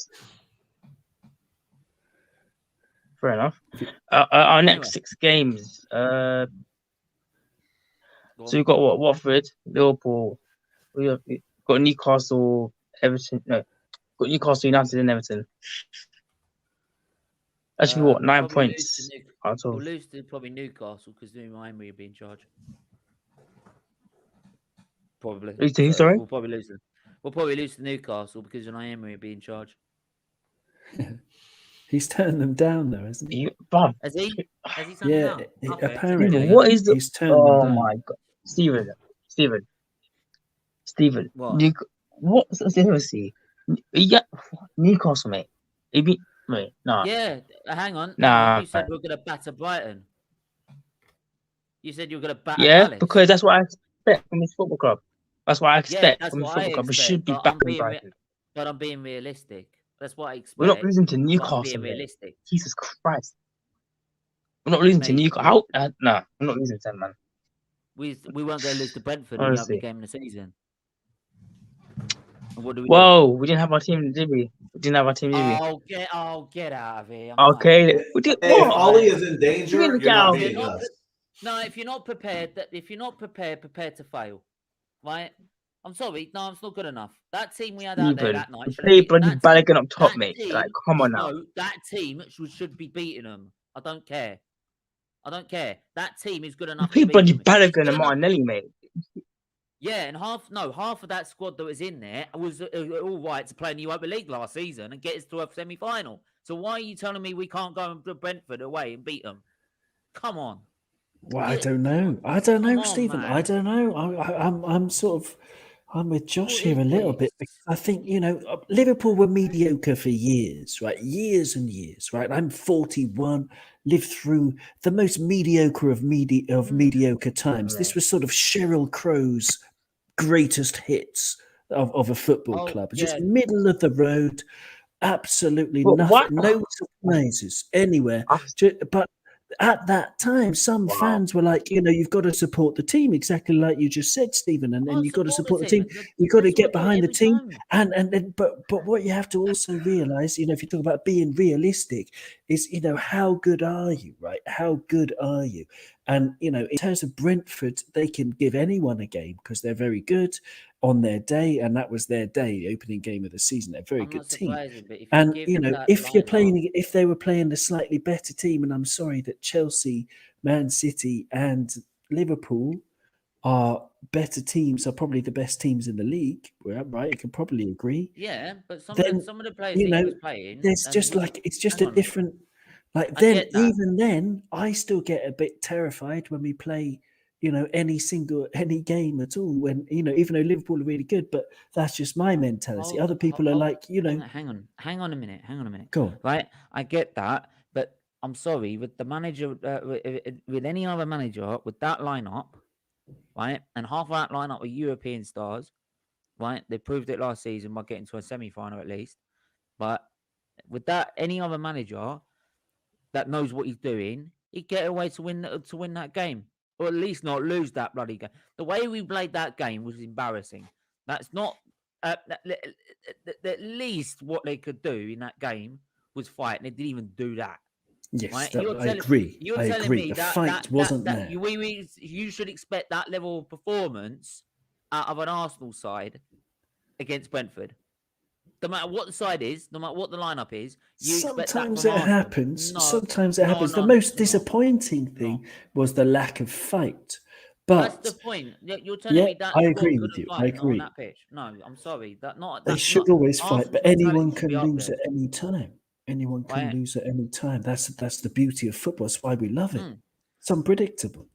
Fair enough. Our Anyway. next 6 games. Go So on. we've got what? Watford, Liverpool. We've got Newcastle, Everton. No, got Newcastle United and Everton. Actually, what? We'll 9 probably lose points to out We'll of. lose to probably Newcastle because Miami will be in charge. Probably. Lose to who, sorry? We'll probably lose them. We'll probably lose to Newcastle because Miami will be in charge. He's turned them down, though, hasn't he? Bruv, Has he? Has he turned Yeah, them down? Okay. apparently. Stephen, what is the? He's turned them Oh down. my god, Stephen. What? What's the see? Yeah, Newcastle, mate. Nah. Yeah, hang on. Nah, You said man. we are going to batter Brighton. You said you were going to batter Yeah, Palace. because that's what I expect from this football club. That's what I expect that's from this what football I club. We expect, should be but I'm battering being Brighton. But I'm being realistic. That's what I expect. We're not losing to but I'm Newcastle, being mate. realistic. Jesus Christ. We're not losing to Mate, Newcastle. Nah, we're not losing to them, man. We weren't going to lose to Brentford in the Honestly. opening game of the season. And what do we Whoa, we didn't have our team, did we? We didn't have our team, do? did we? Get out of here. I'm Okay. not- We did Hey, if what? Ollie is in danger, Really you're get not out. beating You're not us. No, if you're not prepared, prepare to fail. Right? I'm sorry. No, it's not good enough. That team we had out there Stephen, that night. we should play have bloody beat- that team- Balogun up top, that mate. team- Like, come on now. No, that team should be beating them. I don't care. That team is good We enough. to played beat bloody them. It's good Balogun and enough- Martinelli, mate. Yeah, and half of that squad that was in there was all right to play in the Europa League last season and get us to a semi-final. So why are you telling me we can't go and put Brentford away and beat them? Come on. Well, I Yeah. don't know. Come on, Stephen. man. I don't know. I'm with Josh here a little bit. Because I think, Liverpool were mediocre for years, right? Years and years, right? I'm 41, lived through the most mediocre of mediocre times. This was sort of Sheryl Crow's greatest hits of a football Oh, club. yeah. Just middle of the road, absolutely But nothing, what? no surprises anywhere. But at that time, some Wow. fans were like, you've got to support the team, exactly like you just said, Stephen, and I'll you've got to support the team. team. You've got to That's what I get do behind the every team, time. and then, but what you have to also realize, if you talk about being realistic, is how good are you, right? How good are you? And in terms of Brentford, they can give anyone a game because they're very good on their day, and that was their day, the opening game of the season. They're a very I'm good not team. surprised, but And give that if they were playing a slightly better team, and I'm sorry that Chelsea, Man City, and Liverpool are better teams, are probably the best teams in the league, right? You can probably agree. Yeah, but some Then, of the players he was playing. There's and just was- it's just hang a on. different. Like I then, get that. even then, I still get a bit terrified when we play. Any game at all. When even though Liverpool are really good, but that's just my mentality. Other people are like, Hang on a minute. Go on. Right, I get that, but I'm sorry, with the manager, with any other manager, with that lineup, right, and half of that lineup were European stars, right? They proved it last season by getting to a semi-final at least. But with that, any other manager that knows what he's doing, he'd get away to win that game, or at least not lose that bloody game. The way we played that game was embarrassing. That's not at least what they could do in that game was fight, and they didn't even do that. Yes, Right? I agree. You're I telling agree. me The that fight wasn't there. you should expect that level of performance out of an Arsenal side against Brentford. No matter what the side is, no matter what the lineup is, you expect that Sometimes from it Arsenal. happens. No, Sometimes it no, happens. no, The most no, disappointing no. thing was the lack of fight. That's But the point. You're telling yeah, me that I squad agree with couldn't you. I fight on agree. that pitch? No, I'm sorry. They That's should not always fight, but Arsenal's mentality anyone should be can up lose there. at any time. Anyone can Right? lose at any time. That's the beauty of football. That's why we love it. Mm. It's unpredictable.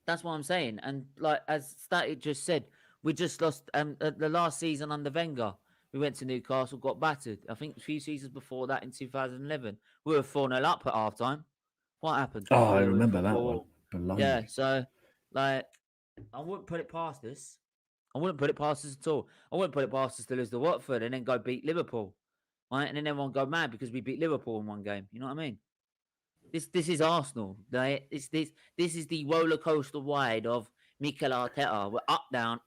That's what I'm saying. And like as Static just said, we just lost the last season under Wenger. We went to Newcastle, got battered. I think a few seasons before that in 2011, we were 4-0 up at half time. What happened? Oh, I We were remember that 4 one. Yeah, Blimey. so like I wouldn't put it past us. I wouldn't put it past us at all. I wouldn't put it past us to lose to Watford and then go beat Liverpool. Right? And then everyone go mad because we beat Liverpool in one game. You know what I mean? This is Arsenal. Right? This is the roller coaster ride of Mikel Arteta. We're up down,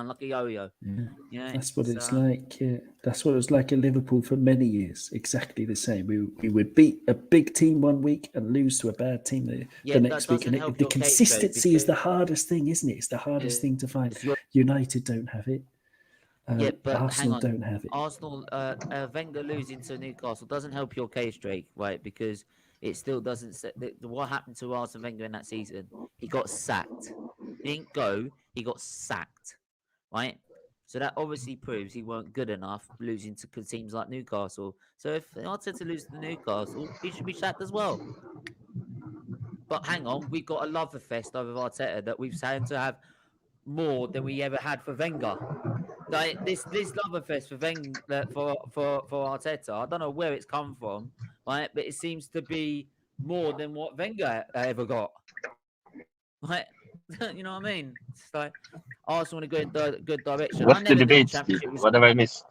like a yo-yo. Yeah. Yeah, That's what it's so like. Yeah. That's what it was like in Liverpool for many years. Exactly the same. We would beat a big team one week and lose to a bad team the that next week. doesn't And help the your case, Joe, consistency is because the hardest thing, isn't it? It's the hardest thing to find. it's your United don't have it. yeah, but hang Arsenal on. don't have it. Arsenal, Wenger losing to Newcastle doesn't help your case, Drake, right? Because it still doesn't. What happened to Arsene Wenger in that season? He got sacked. He didn't go. He got sacked, right? So that obviously proves he weren't good enough losing to teams like Newcastle. So if Arteta loses to Newcastle, he should be sacked as well. But hang on, we've got a love fest over Arteta that we've had to have more than we ever had for Wenger. Like this Loverfest for for Arteta, I don't know where it's come from, right? But it seems to be more than what Wenger ever got. Right? You know what I mean? It's like Arsenal in a good direction. What's I the never knew the debate, championship Steve? was. What have I missed?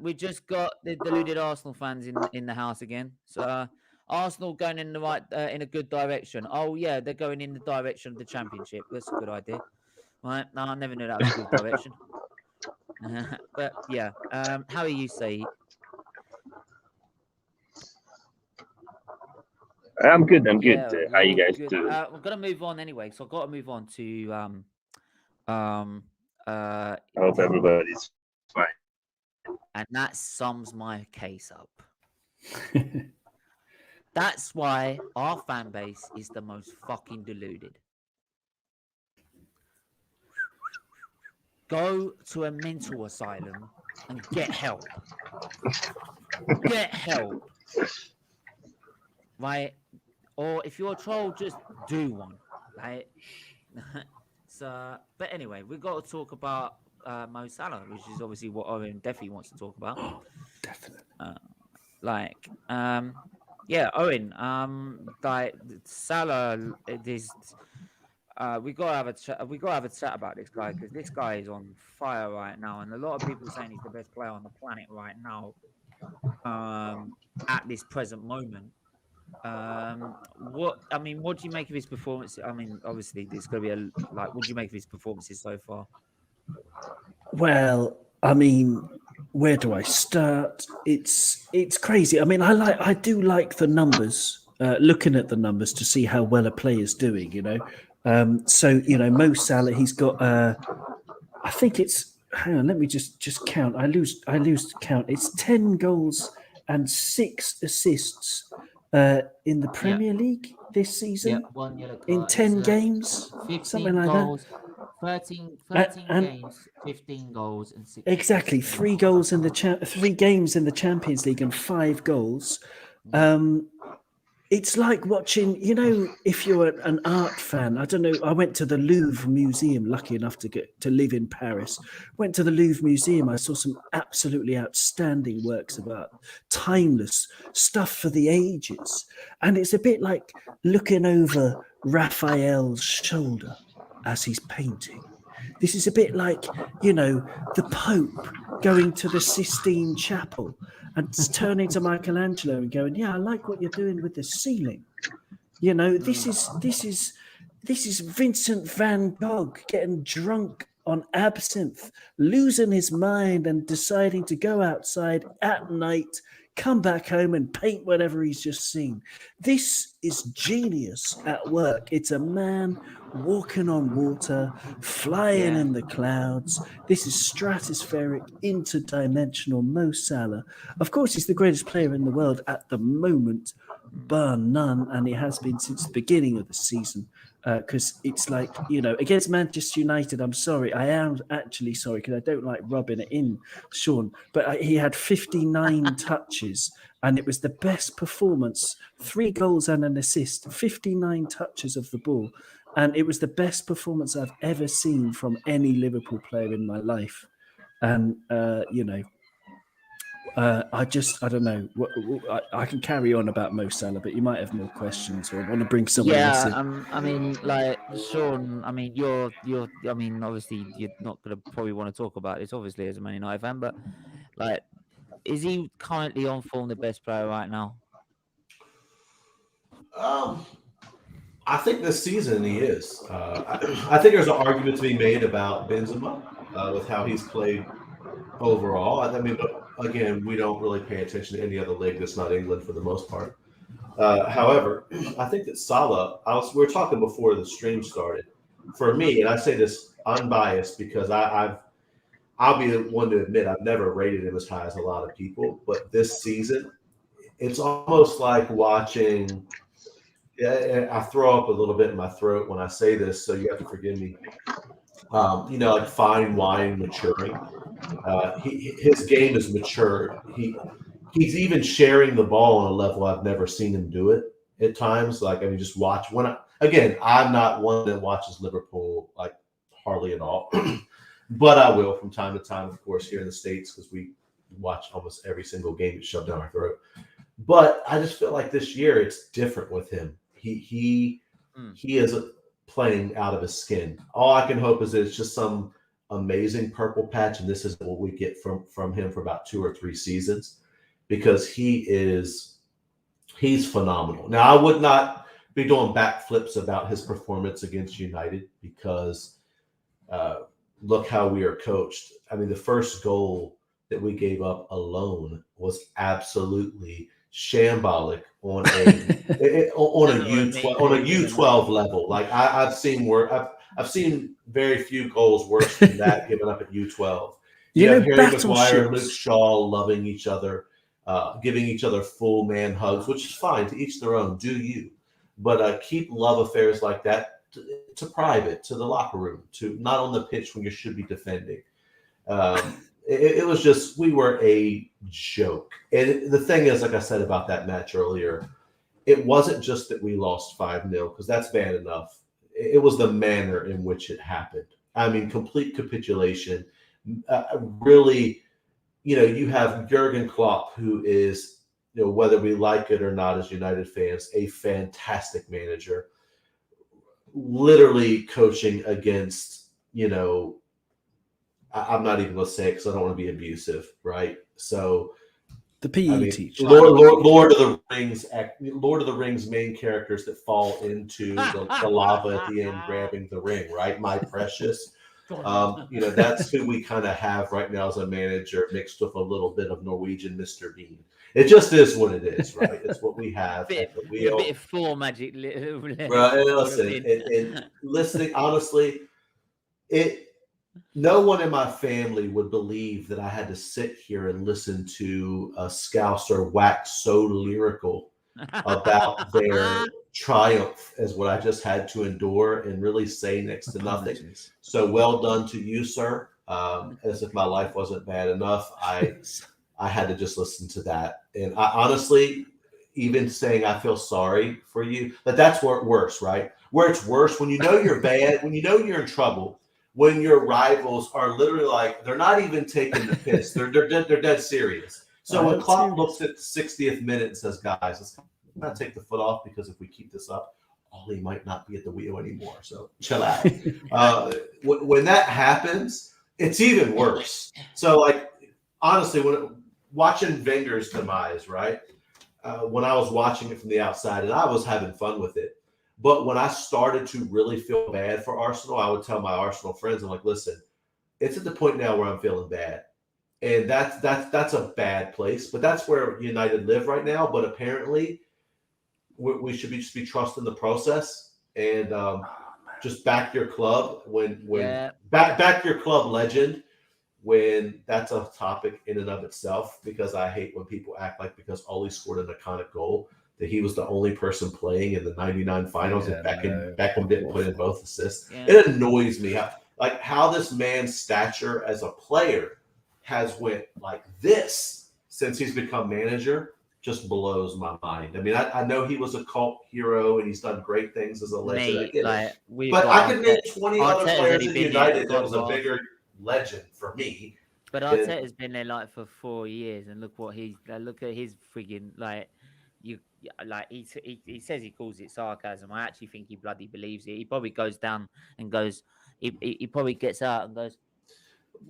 We just got the deluded Arsenal fans in the house again. So Arsenal going in the right in a good direction. Oh yeah, they're going in the direction of the championship. That's a good idea. Right? No, I never knew that was a good direction. But yeah, how are you, Saeed? I'm good. I'm Yeah, good. How you you're guys good. doing? We're gonna move on anyway, so I've got to move on to I hope everybody's fine. and that sums my case up. That's why our fan base is the most fucking deluded. Go to a mental asylum and get help. Get help. Right? Or if you're a troll, just do one. Right? So, but anyway, we've got to talk about Mo Salah, which is obviously what Owen definitely wants to talk about. Definitely. Yeah, Owen, like Salah, this. We gotta have a chat. We gotta have a chat about this guy because this guy is on fire right now, and a lot of people are saying he's the best player on the planet right now. At this present moment, what do you make of his performance? I mean, obviously, there's gonna be what do you make of his performances so far? Well, I mean, where do I start? It's crazy. I mean, I do like the numbers. Looking at the numbers to see how well a player's doing. So Mo Salah, he's got. I think it's. Hang on, let me just count. I lose count. It's 10 goals and 6 assists in the Premier League this season. 1 yellow card. In 10 games, 15 something like goals, that. 13 And games, 15 goals, and 6 exactly assists. 3 goals in the 3 games in the Champions League and 5 goals. It's like watching, if you're an art fan, I don't know. I went to the Louvre Museum, lucky enough to live in Paris. Went to the Louvre Museum. I saw some absolutely outstanding works about timeless stuff for the ages. And it's a bit like looking over Raphael's shoulder as he's painting. This is a bit like, the Pope going to the Sistine Chapel and turning to Michelangelo and going, "Yeah, I like what you're doing with the ceiling." This is Vincent van Gogh getting drunk on absinthe, losing his mind and deciding to go outside at night, come back home and paint whatever he's just seen. This is genius at work. It's a man walking on water, flying in the clouds. This is stratospheric, interdimensional Mo Salah. Of course, he's the greatest player in the world at the moment, bar none, and he has been since the beginning of the season. Because it's like, against Manchester United, I'm sorry. I am actually sorry because I don't like rubbing it in, Sean. But he had 59 touches and it was the best performance. 3 goals and an assist, 59 touches of the ball. And it was the best performance I've ever seen from any Liverpool player in my life. And, I don't know. I can carry on about Mo Salah, but you might have more questions or want to bring someone else in. I mean, like Sean. I mean, you're. I mean, obviously, you're not gonna probably want to talk about this, obviously, as a Man United fan. But like, is he currently on form the best player right now? I think this season he is. I think there's an argument to be made about Benzema with how he's played overall. I mean, again, we don't really pay attention to any other league that's not England for the most part. However, I think that Salah, we were talking before the stream started. For me, and I say this unbiased because I'll be the one to admit I've never rated him as high as a lot of people. But this season, it's almost like watching. Yeah, I throw up a little bit in my throat when I say this, so you have to forgive me. Like fine wine maturing. His game is matured. He's even sharing the ball on a level I've never seen him do it at times. Like, I mean, just watch I'm not one that watches Liverpool like hardly at all, but I will from time to time, of course, here in the States because we watch almost every single game that's shoved down our throat. But I just feel like this year it's different with him. He is playing out of his skin. All I can hope is that it's just some amazing purple patch, and this is what we get from him for about 2 or 3 seasons, because he's phenomenal. Now, I would not be doing backflips about his performance against United because look how we are coached. I mean, the first goal that we gave up alone was absolutely shambolic on a U12 level. Like I've seen very few goals worse than that given up at U12. You have Harry Maguire and Luke Shaw loving each other, giving each other full man hugs, which is fine. To each their own. Do you? But keep love affairs like that to private, to the locker room, to not on the pitch when you should be defending. It was just, we were a joke. And the thing is, like I said about that match earlier, it wasn't just that we lost 5-0, because that's bad enough. It was the manner in which it happened. I mean, complete capitulation. Really, you have Jurgen Klopp, who is, whether we like it or not as United fans, a fantastic manager, literally coaching against, I'm not even going to say it because I don't want to be abusive, right? So the PE teacher, Lord of the Rings main characters that fall into the lava at the end, grabbing the ring, right? My precious. That's who we kind of have right now as a manager, mixed with a little bit of Norwegian Mr. Bean. It just is what it is, right? It's what we have. A bit of full magic. Right, listen, listening, honestly, no one in my family would believe that I had to sit here and listen to a Scouser wax so lyrical about their triumph as what I just had to endure and really say next to nothing. So well done to you, sir. As if my life wasn't bad enough, I had to just listen to that. And I honestly, even saying I feel sorry for you, but that's where it's worse, right? Where it's worse when you know you're bad, when you know you're in trouble, when your rivals are literally like, they're not even taking the piss. They're dead serious. So when Klopp looks at the 60th minute and says, guys, let's not take the foot off, because if we keep this up, Ollie might not be at the wheel anymore. So chill out. When that happens, it's even worse. So, like, honestly, watching Wenger's demise, right? When I was watching it from the outside, and I was having fun with it, but when I started to really feel bad for Arsenal, I would tell my Arsenal friends, I'm like, listen, it's at the point now where I'm feeling bad. And that's a bad place. But that's where United live right now. But apparently we should just be trusting the process and just back your club when back your club legend when that's a topic in and of itself, because I hate when people act like because Oli scored an iconic goal that he was the only person playing in the 99 finals and Beckham didn't put in both assists. Yeah. It annoys me how this man's stature as a player has went like this since he's become manager. Just blows my mind. I mean, I know he was a cult hero and he's done great things as a legend. But I could name 20 other players in United that was a bigger legend for me. But Arteta's been there like for 4 years, and look at his friggin' he says he calls it sarcasm. I actually think he bloody believes it. He probably goes down and goes. He probably gets out and goes.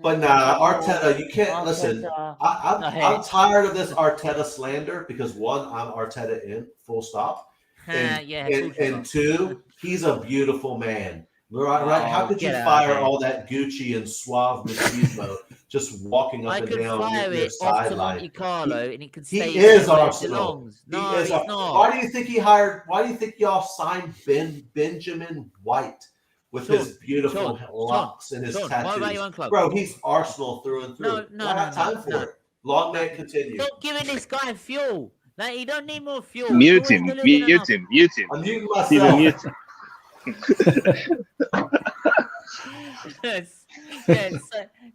But nah, Arteta, you can't listen. I'm tired of this Arteta slander because one, I'm Arteta in full stop, and two, he's a beautiful man. Right? How could you fire all that Gucci and suave machismo just walking up and down your sideline? Monte Carlo, and he can stay. He is Arsenal. No, he's not. Why do you think he hired? Why do you think y'all signed Benjamin White with his beautiful locks and his tattoos? Bro, he's Arsenal through and through. No, I have time for it. Long man, continue. Stop giving this guy fuel. Like, he don't need more fuel. Mute him. I'm muting myself.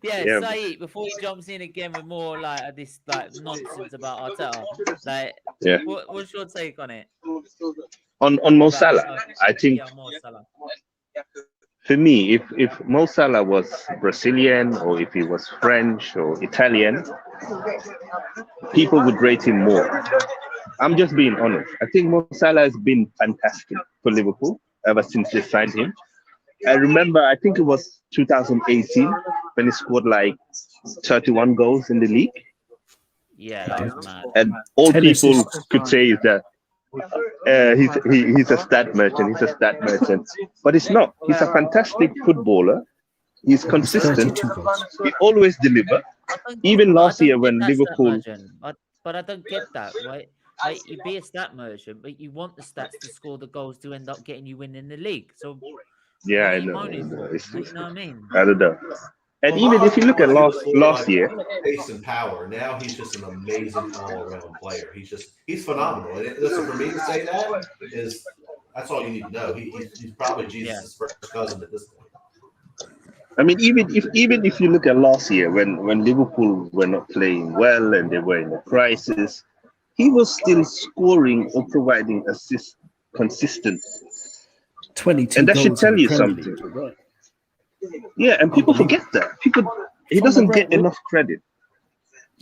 Saeed, before he jumps in again with more this nonsense about Arteta, what's your take on it? On Mo Salah, I think for me, if Mo Salah was Brazilian or if he was French or Italian, people would rate him more. I'm just being honest. I think Mo Salah has been fantastic for Liverpool ever since they signed him. I remember, I think it was 2018 when he scored like 31 goals in the league. Yeah, that was mad. And all people could say is that he's a stat merchant. He's a stat merchant, but it's not. He's a fantastic footballer. He's consistent. He always delivers. Even last year when Liverpool. But I don't get that, right? You be a stat merchant, but you want the stats to score the goals to end up getting you winning the league. So yeah, I know. You know what I mean? I don't know. And even if you look at last year, pace and power. Now he's just an amazing all-around player. He's phenomenal. And listen, for me to say that's all you need to know. He's probably Jesus' first cousin at this point. I mean, even if you look at last year when Liverpool were not playing well and they were in a crisis, he was still scoring or providing assists consistent. 22 and that should tell you something. Right. Yeah, and people forget that. He doesn't get enough credit.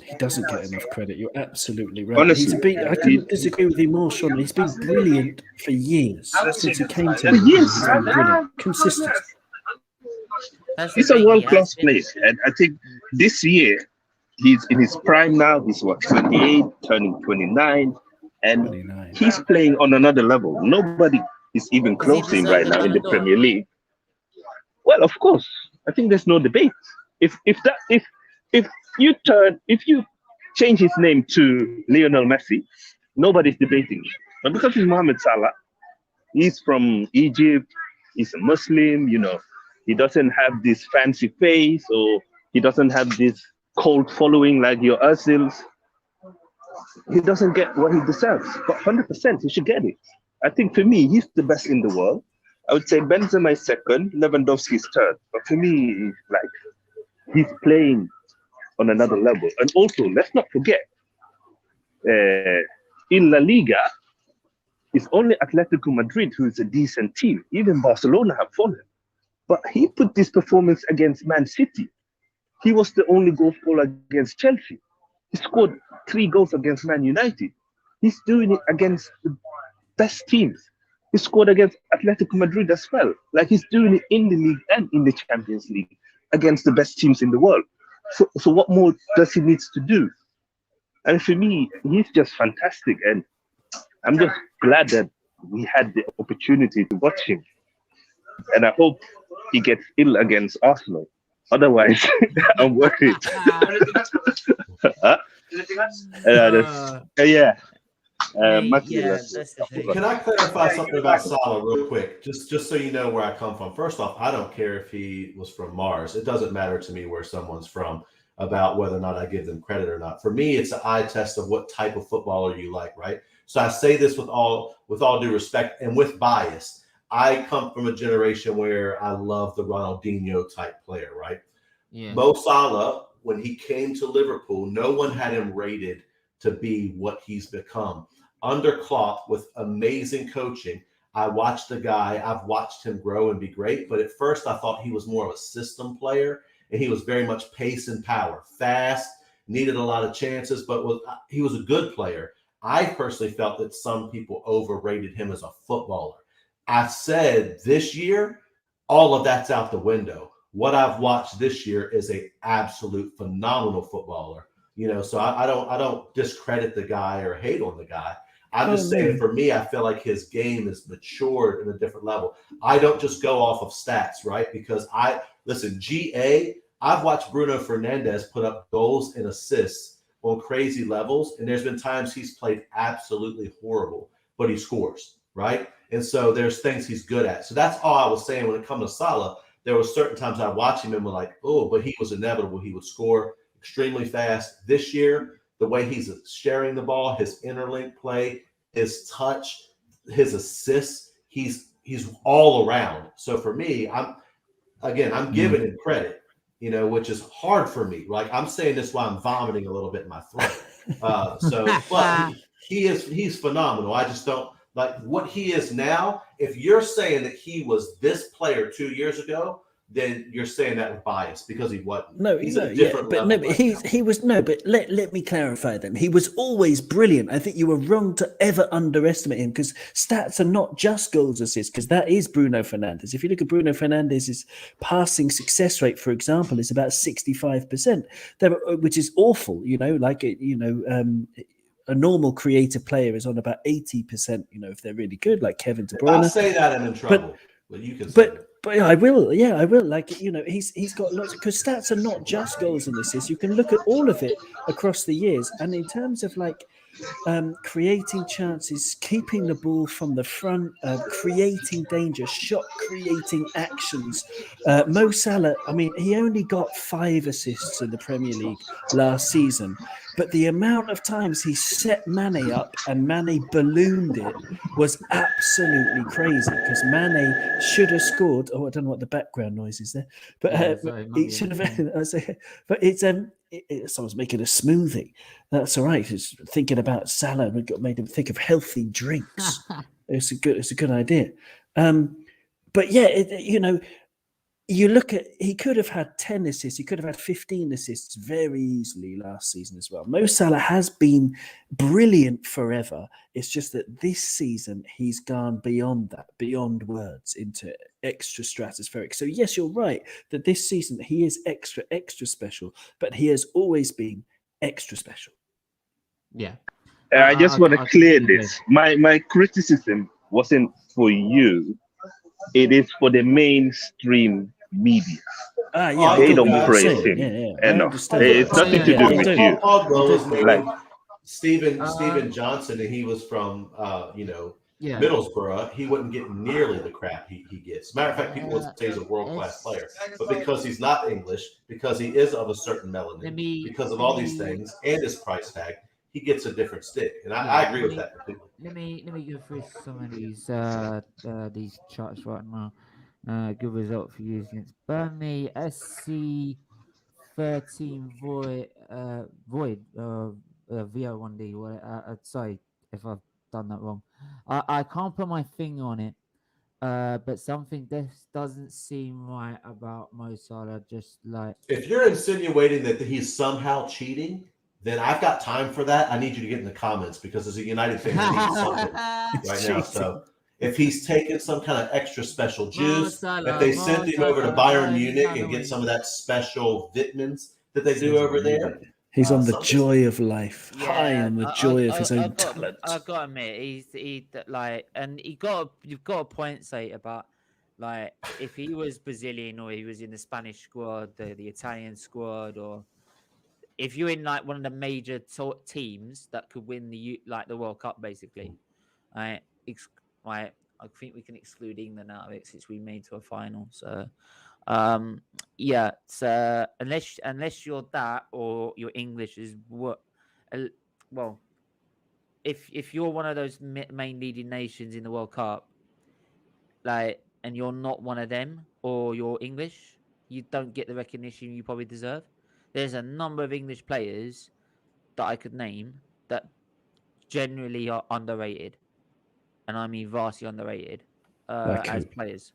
He doesn't get enough credit. You're absolutely right. Honestly, I couldn't disagree with you more, Sean. He's been brilliant for years since he came to. For years, he's been brilliant, consistent. He's a world-class player, and I think this year he's in his prime now. He's 28, turning 29, and he's playing on another level. Nobody is even close to him right now in the Premier League. Well, of course, I think there's no debate. If you change his name to Lionel Messi, nobody's debating it. But because he's Mohamed Salah, he's from Egypt, he's a Muslim, he doesn't have this fancy face, or he doesn't have this cult following like your Ozils. He doesn't get what he deserves, but 100% he should get it. I think for me, he's the best in the world. I would say Benzema is second, Lewandowski is third. But for me, he's playing on another level. And also, let's not forget, in La Liga, it's only Atletico Madrid who is a decent team. Even Barcelona have fallen. But he put this performance against Man City. He was the only goal scorer against Chelsea. He scored 3 goals against Man United. He's doing it against the best teams. He scored against Atletico Madrid as well. He's doing it in the league and in the Champions League against the best teams in the world. So what more does he need to do? And for me, he's just fantastic. And I'm just glad that we had the opportunity to watch him. And I hope he gets ill against Arsenal Otherwise, I'm worried. Yeah. That's the thing. Can I clarify something about Salah real quick? Just so you know where I come from. First off, I don't care if he was from Mars. It doesn't matter to me where someone's from about whether or not I give them credit or not. For me, it's an eye test of what type of footballer you like, right? So I say this with all due respect and with bias. I come from a generation where I love the Ronaldinho type player, right? Yeah. Mo Salah, when he came to Liverpool, no one had him rated to be what he's become. Under Klopp, with amazing coaching, I watched the guy. I've watched him grow and be great. But at first, I thought he was more of a system player, and he was very much pace and power, fast, needed a lot of chances, but he was a good player. I personally felt that some people overrated him as a footballer. I said this year, all of that's out the window. What I've watched this year is an absolute phenomenal footballer. So I don't discredit the guy or hate on the guy. I'm just saying, for me, I feel like his game is matured in a different level. I don't just go off of stats, right? Because I've watched Bruno Fernandes put up goals and assists on crazy levels, and there's been times he's played absolutely horrible, but he scores, right? And so there's things he's good at. So that's all I was saying when it comes to Salah. There were certain times I watch him and was like, oh, but he was inevitable. He would score extremely fast. This year, the way he's sharing the ball, his interlink play, his touch, his assists, he's all around. So for me, I'm giving him credit, which is hard for me. Like, I'm saying this while I'm vomiting a little bit in my throat. But he's phenomenal. I just don't like what he is now. If you're saying that he was this player 2 years ago, then you're saying that with bias because he wasn't. He's a different level. But he was no. But let me clarify them. He was always brilliant. I think you were wrong to ever underestimate him because stats are not just goals, assists. Because that is Bruno Fernandes. If you look at Bruno Fernandes's passing success rate, for example, is about 65%, which is awful. A normal creative player is on about 80%. If they're really good, like Kevin De Bruyne. I'll say that I'm in trouble, but you can say it. But I will. Yeah, I will. Like, he's got lots because stats are not just goals and assists. You can look at all of it across the years. And in terms of creating chances, keeping the ball from the front, creating danger, shot creating actions. Mo Salah, he only got 5 assists in the Premier League last season. But the amount of times he set Mane up and Mane ballooned it was absolutely crazy because Mane should have scored. Oh, I don't know what the background noise is there, but he should have. But it's someone's making a smoothie. That's all right. It's thinking about Salah and made him think of healthy drinks. It's a good idea. But yeah, you look at, he could have had 10 assists. He could have had 15 assists very easily last season as well. Mo Salah has been brilliant forever. It's just that this season he's gone beyond that, beyond words, into extra stratospheric. So yes, you're right that this season he is extra special, but he has always been extra special. Yeah. I just want to clear this. My criticism wasn't for you. It is for the mainstream media. They don't praise him enough. It's nothing to do with you. Like Steven Johnson, and he was from Middlesbrough. He wouldn't get nearly the crap he gets. Matter of fact, people would say he's a world-class player, but because he's not English, because he is of a certain melanin, because of all these things and his price tag, he gets a different stick, and I agree with that completely. Let me go through some of these charts right now. Good result for you against Burnley. SC 13 Void VO1D. Sorry if I've done that wrong. I can't put my finger on it. But something this doesn't seem right about Mo Salah. Just like, if you're insinuating that he's somehow cheating, then I've got time for that. I need you to get in the comments because as a United fan, I need something right now. So if he's taking some kind of extra special juice, if they send him over to Bayern Munich and get some of that special vitamins that they do over there. He's on the joy of life, high on the joy of his own talent. I've got to admit, you've got a point, say, about Like if he was Brazilian or he was in the Spanish squad, the Italian squad, or if you're in like one of the major teams that could win the World Cup, basically, right? Right, I think we can exclude England out of it since we made to a final. So, yeah. So unless you're that or your English is what, well, if you're one of those main leading nations in the World Cup, like, and you're not one of them or you're English, you don't get the recognition you probably deserve. There's a number of English players that I could name that generally are underrated, and I mean vastly underrated as players.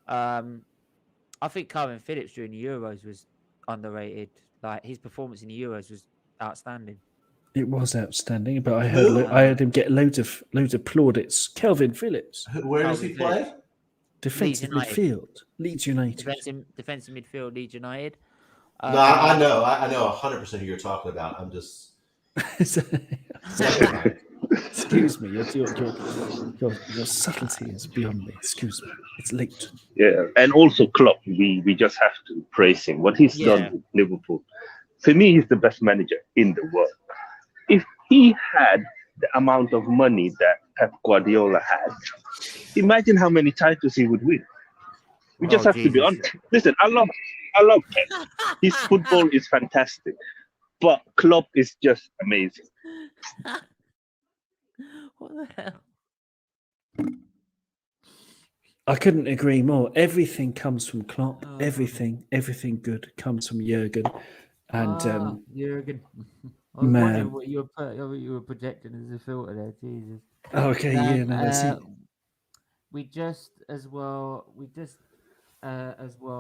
I think Calvin Phillips during the Euros was underrated. Like his performance in the Euros was outstanding. It was outstanding, but I heard him get loads of plaudits. Calvin Phillips. Where does he play? Defensive midfield, Leeds United. Defensive midfield, Leeds United. No, I know 100% who you're talking about. I'm just. Excuse me, your subtlety is beyond me. Excuse me, it's late. Yeah, and also Klopp, we just have to praise him. What he's done with Liverpool, for me, he's the best manager in the world. If he had the amount of money that Pep Guardiola had, imagine how many titles he would win. We just have to be honest. Listen, I love Pep. His football is fantastic, but Klopp is just amazing. What the hell? I couldn't agree more. Everything comes from Klopp. Everything good comes from Jurgen. And Jurgen. I was wondering what you were projecting as a filter there. Jesus. Okay, we just as well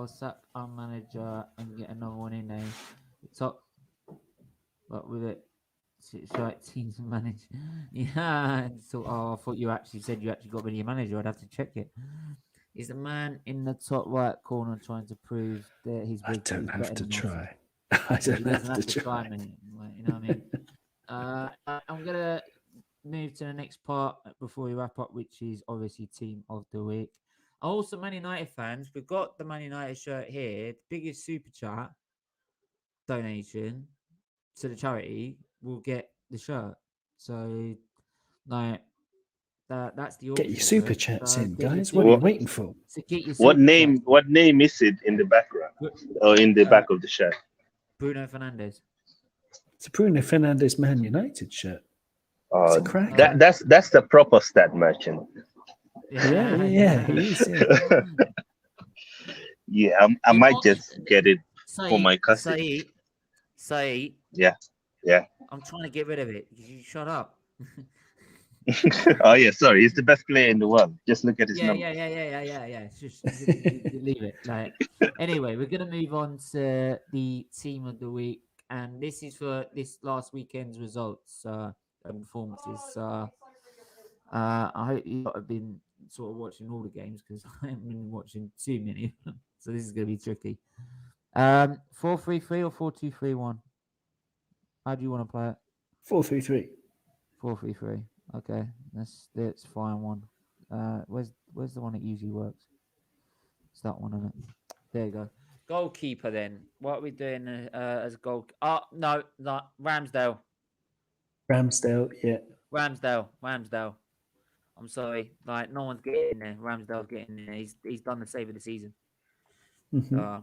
sack our manager and get another one in there. Top, but with it. Right, teams manage. Yeah. So, I thought you actually said you actually got rid of your manager. I'd have to check it. Is the man in the top right corner trying to prove that he's? I don't have to try. I don't have to try. You know what I mean? I'm gonna move to the next part before we wrap up, which is obviously team of the week. Also, Man United fans, we've got the Man United shirt here. The biggest super chat donation to the charity will get the shirt. So, no, that's the get your super chats in, guys. What are you waiting for? So get your what name is it in the background or in the back of the shirt? Bruno Fernandes. It's a Bruno Fernandes Man United shirt. It's a crack. That's the proper stat merchant. Yeah. Yeah, I might just get it for my cousin. Saeed. Yeah. I'm trying to get rid of it. You shut up. Oh yeah, sorry. He's the best player in the world. Just look at his number. Yeah. Just leave it. Like, anyway, we're gonna move on to the team of the week, and this is for this last weekend's results and performances. I hope you have been sort of watching all the games because I haven't been watching too many of them, so this is gonna be tricky. 4-3-3 or 4-2-3-1? How do you want to play it? 4-3-3. 4-3-3. Okay, that's fine one. Where's the one that usually works? It's that one, isn't it? There you go. Goalkeeper then. What are we doing as goal? Oh no, Ramsdale. Ramsdale, yeah. Ramsdale. I'm sorry. Like, no one's getting in there. Ramsdale's getting in there. He's done the save of the season. Mm-hmm.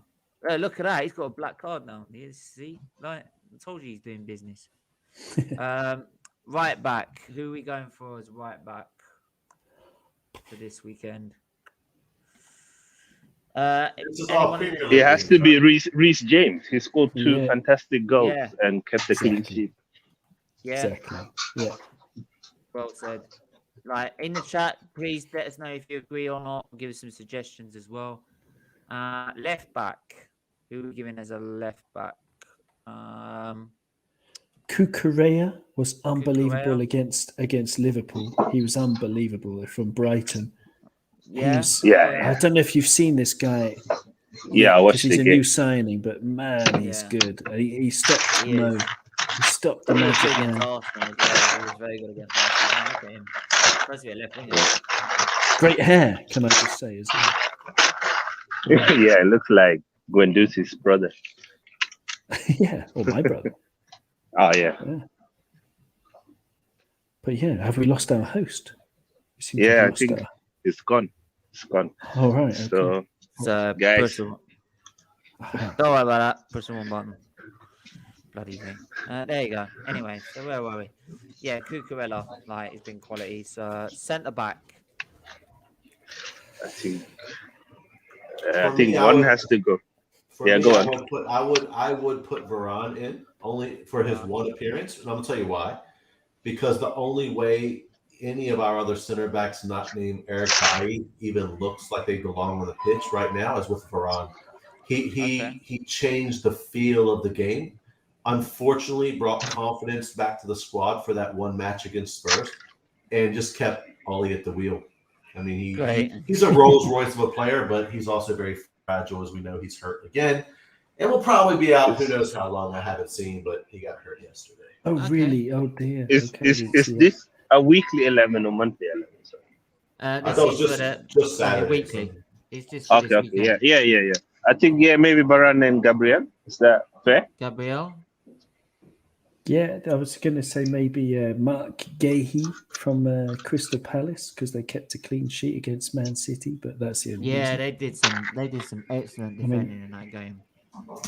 Look at that. He's got a black card now. See? Like, I told you he's doing business. Right back. Who are we going for as right back for this weekend? It has to be Reece James. He scored two fantastic goals and kept the clean sheet. Yeah. Exactly. Yeah. Well said. Like, in the chat, please let us know if you agree or not. Give us some suggestions as well. Left back. Who are we giving as a left back? Cucurella was unbelievable against Liverpool. He was unbelievable from Brighton. Yeah. I don't know if you've seen this guy. Yeah, I watched he's the a game. new signing, but man, he's good. He stopped Mo. He stopped the magic man. He was very good against Arsenal. Look at him. Supposed to be a left winger. Great hair, can I just say as well? Yeah, it looks like Guendouzi's brother. Yeah, or my brother. Oh yeah. But yeah, have we lost our host? We seem to Yeah, have I lost think it's gone. It's gone. All right. Okay. So So guys, don't worry about that. Push the one button. Bloody thing. There you go. Anyway, so where were we? Yeah, Cucurella, like, it's been quality. So centre back. I think For me, one has to go. For Yeah, me, go I on. would put Varane in only for his one appearance, and I'm gonna tell you why. Because the only way any of our other center backs not named Eric Bailly even looks like they belong on the pitch right now is with Varane. He changed the feel of the game. Unfortunately, brought confidence back to the squad for that one match against Spurs, and just kept Ollie at the wheel. I mean, he's a Rolls Royce of a player, but he's also very fragile, as we know. He's hurt again, and will probably be out. Who knows how long? I haven't seen, but he got hurt yesterday. Oh, really? Oh, dear. Is this a weekly 11 or monthly 11? I thought it was just Saturday. Weekly. It's just Okay. Yeah. I think, maybe Varane and Gabriel. Is that fair? Gabriel? Yeah, I was going to say maybe Mark Gahey from Crystal Palace because they kept a clean sheet against Man City, but that's the only reason. they did some excellent defending in that game.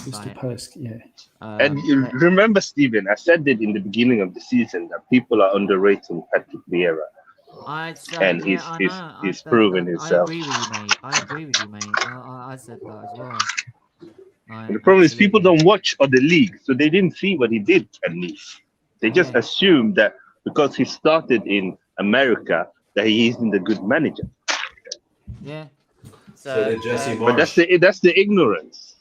Crystal Palace, yeah. And you remember, Steven, I said that in the beginning of the season that people are underrating Patrick Vieira. And he's proven himself. I agree with you, mate. I said that as well. And the problem is people don't watch other leagues, so they didn't see what he did at Nice. They just assumed that because he started in America that he isn't a good manager. Yeah. So did Jesse but Marsh. that's the ignorance,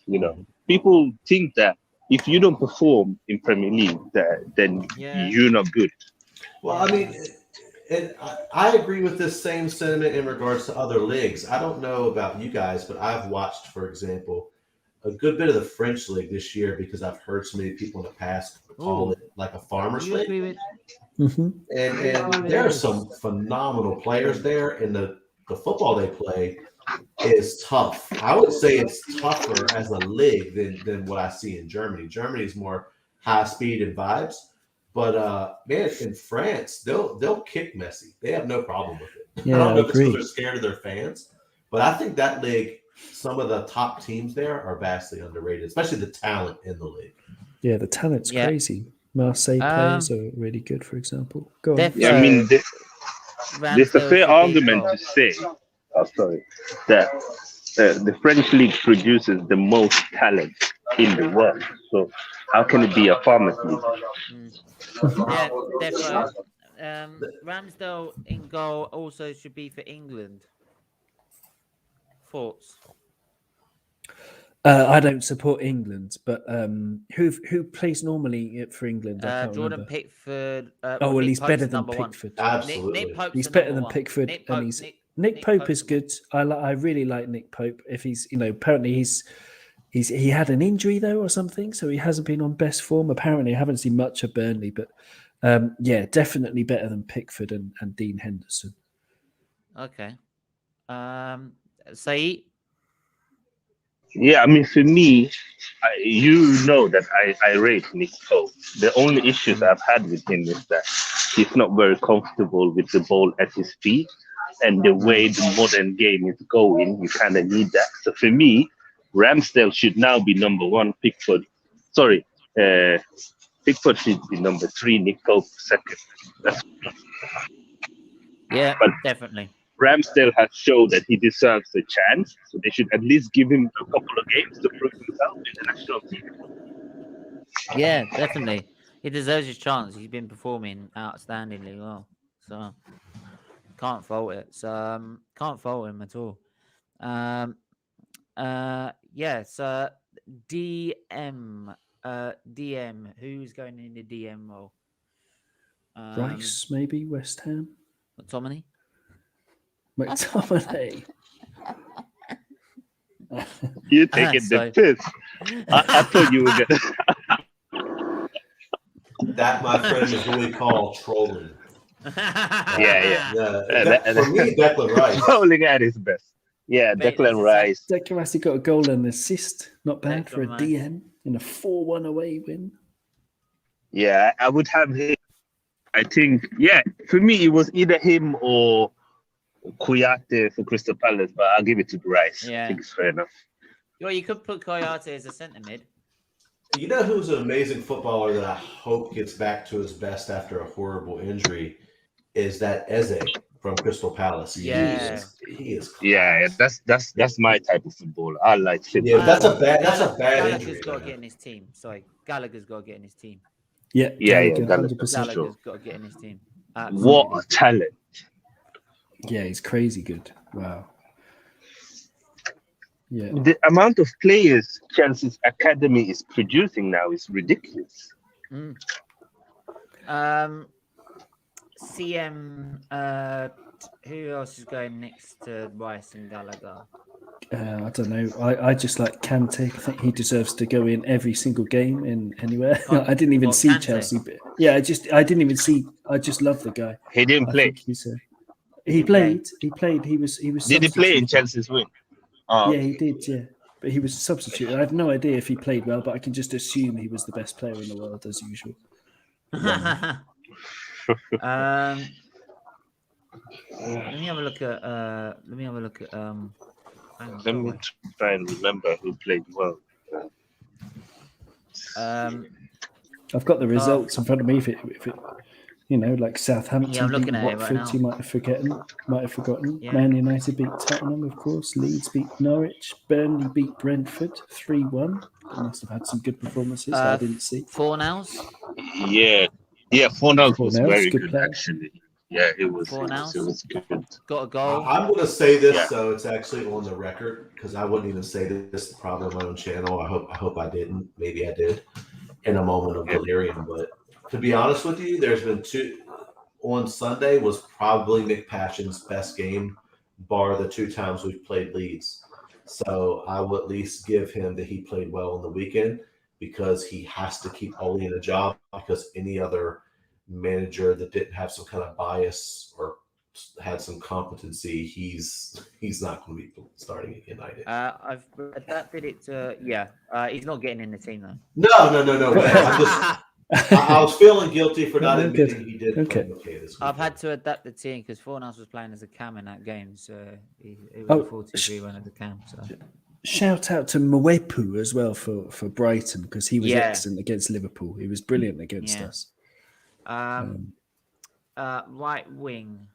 People think that if you don't perform in Premier League, then you're not good. Well, I mean, and I agree with this same sentiment in regards to other leagues. I don't know about you guys, but I've watched, for example, a good bit of the French league this year because I've heard so many people in the past call it like a farmer's league. And there are some phenomenal players there, and the football they play is tough. I would say it's tougher as a league than what I see in Germany. Germany is more high speed and vibes. But man, in France, they'll kick Messi. They have no problem with it. Yeah, I don't know if it's because agree. they're scared of their fans, but I think that league, some of the top teams there are vastly underrated, especially the talent in the league. Yeah, the talent's crazy. Marseille players are really good, for example. Go on. Yeah, I mean, there's a fair argument to say, that the French league produces the most talent in the world. So how can it be a farmers league? Yeah, definitely. Ramsdale in goal also should be for England. Thoughts? I don't support England, but who plays normally for England? I can't Jordan remember. Pickford. Well, Nick he's Pope's better than number one. Absolutely. Pickford. Nick Pope's He's the better number than one. Pickford, Nick and Pope, Nick Pope is good. I really like Nick Pope. If he's apparently he had an injury though or something, so he hasn't been on best form. Apparently, I haven't seen much of Burnley, but yeah, definitely better than Pickford and Dean Henderson. Okay. Saeed? Yeah, I mean, for me, that I rate Nick Pope. The only issues I've had with him is that he's not very comfortable with the ball at his feet. And the way the modern game is going, you kind of need that. So for me, Ramsdale should now be number one. Pickford should be number 3. Nick Pope second. But definitely. Ramsdale has showed that he deserves a chance, so they should at least give him a couple of games to prove himself in the national team. Yeah, definitely. He deserves his chance. He's been performing outstandingly well. So can't fault it. So can't fault him at all. So DM. Who's going in the DM role? Rice, maybe West Ham. McTominay? McTominay. You're taking the piss. I thought you were gonna. That, my friend, is what we call trolling. Yeah. For me, Declan Rice. Trolling at his best. Yeah, Declan Rice. Declan Rice got a goal and assist. Not bad for a Declan Rice. DM in a 4-1 away win. Yeah, I would have him. I think, for me, it was either him or Kouyaté for Crystal Palace, but I'll give it to Rice. Yeah. I think it's fair enough. Well, you could put Kouyaté as a centre mid. You know who's an amazing footballer that I hope gets back to his best after a horrible injury is that Eze from Crystal Palace. Yeah. He is Yeah, that's my type of footballer. I like him. Yeah, that's a bad Gallagher's injury. got to get in his team. Sorry, Gallagher's got to get in his team. Yeah, Gallagher, 100%. Gallagher's got to get in his team. What a talent. Yeah, he's crazy good. Wow. Yeah. The amount of players Chelsea's academy is producing now is ridiculous. CM, who else is going next to Rice and Gallagher? I don't know. I just like Kante. I think he deserves to go in every single game in anywhere. I didn't even see Kante? Chelsea. But yeah, I didn't even see. I just love the guy. He didn't I play. think he's he played. He played. He was. Did he play in substituted. Chelsea's win? Oh, Yeah, he did. Yeah, but he was substituted. I have no idea if he played well, but I can just assume he was the best player in the world as usual. Let me have a look at. Let me try and remember who played well. I've got the results in front of me. If it like Southampton Yeah, I'm looking beat at it right Watford, now. you might have forgotten. Yeah. Man United beat Tottenham, of course. Leeds beat Norwich. Burnley beat Brentford 3-1. They must have had some good performances I didn't see. Fornals. Yeah, Fornals was Fornals, very good good player. actually. Yeah, it was good. Got a goal. I'm going to say this Yeah. so it's actually on the record because I wouldn't even say this probably on my own channel. I hope I didn't. Maybe I did in a moment of delirium. But to be honest with you, there's been two. On Sunday was probably McPassion's best game, bar the 2 times we've played Leeds. So I will at least give him that he played well on the weekend because he has to keep Ole in a job because any other manager that didn't have some kind of bias or had some competency, he's not going to be starting at United. I've adapted it to he's not getting in the team though. No, man. I was feeling guilty for not admitting he did play okay this week. I've had to adapt the team because Fornals was playing as a cam in that game, so he was 43 as a cam. So shout out to Mwepu as well for Brighton because he was excellent against Liverpool. He was brilliant against us. Right wing.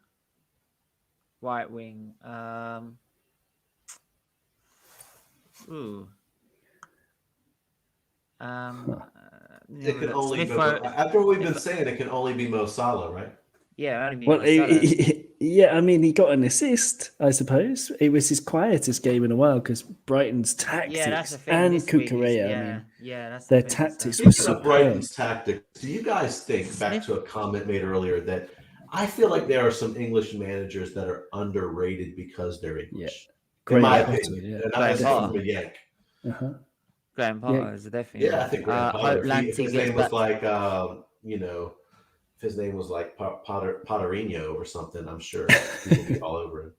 It can only be, after what we've been saying, it can only be Mo Salah, right? Yeah, only well, I mean, he got an assist, I suppose. It was his quietest game in a while because Brighton's tactics and Cucurella, their tactics were superb. Brighton's tactics. Do you guys think, back to a comment made earlier, that I feel like there are some English managers that are underrated because they're English? In my opinion. And I'm from a Yank. Graham Potter is definitely. Yeah, I think Graham Potter. If his name was like, if his name was like Potterino or something, I'm sure he would be all over him.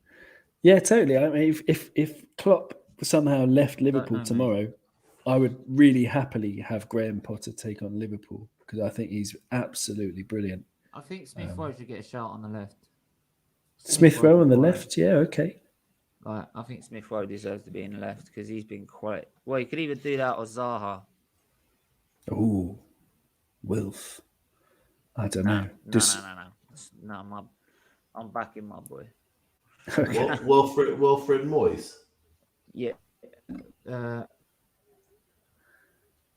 Yeah, totally. I mean, if Klopp somehow left Liverpool tomorrow, I would really happily have Graham Potter take on Liverpool because I think he's absolutely brilliant. I think Smith Rowe should get a shout on the left. Smith Rowe on the left, yeah, okay. I think Smith Rowe deserves to be in the left because he's been quite. Well, you could either do that or Zaha. Oh, Wilf. I don't know. No. I'm backing my boy. Okay. Wilfred Moyes. Yeah.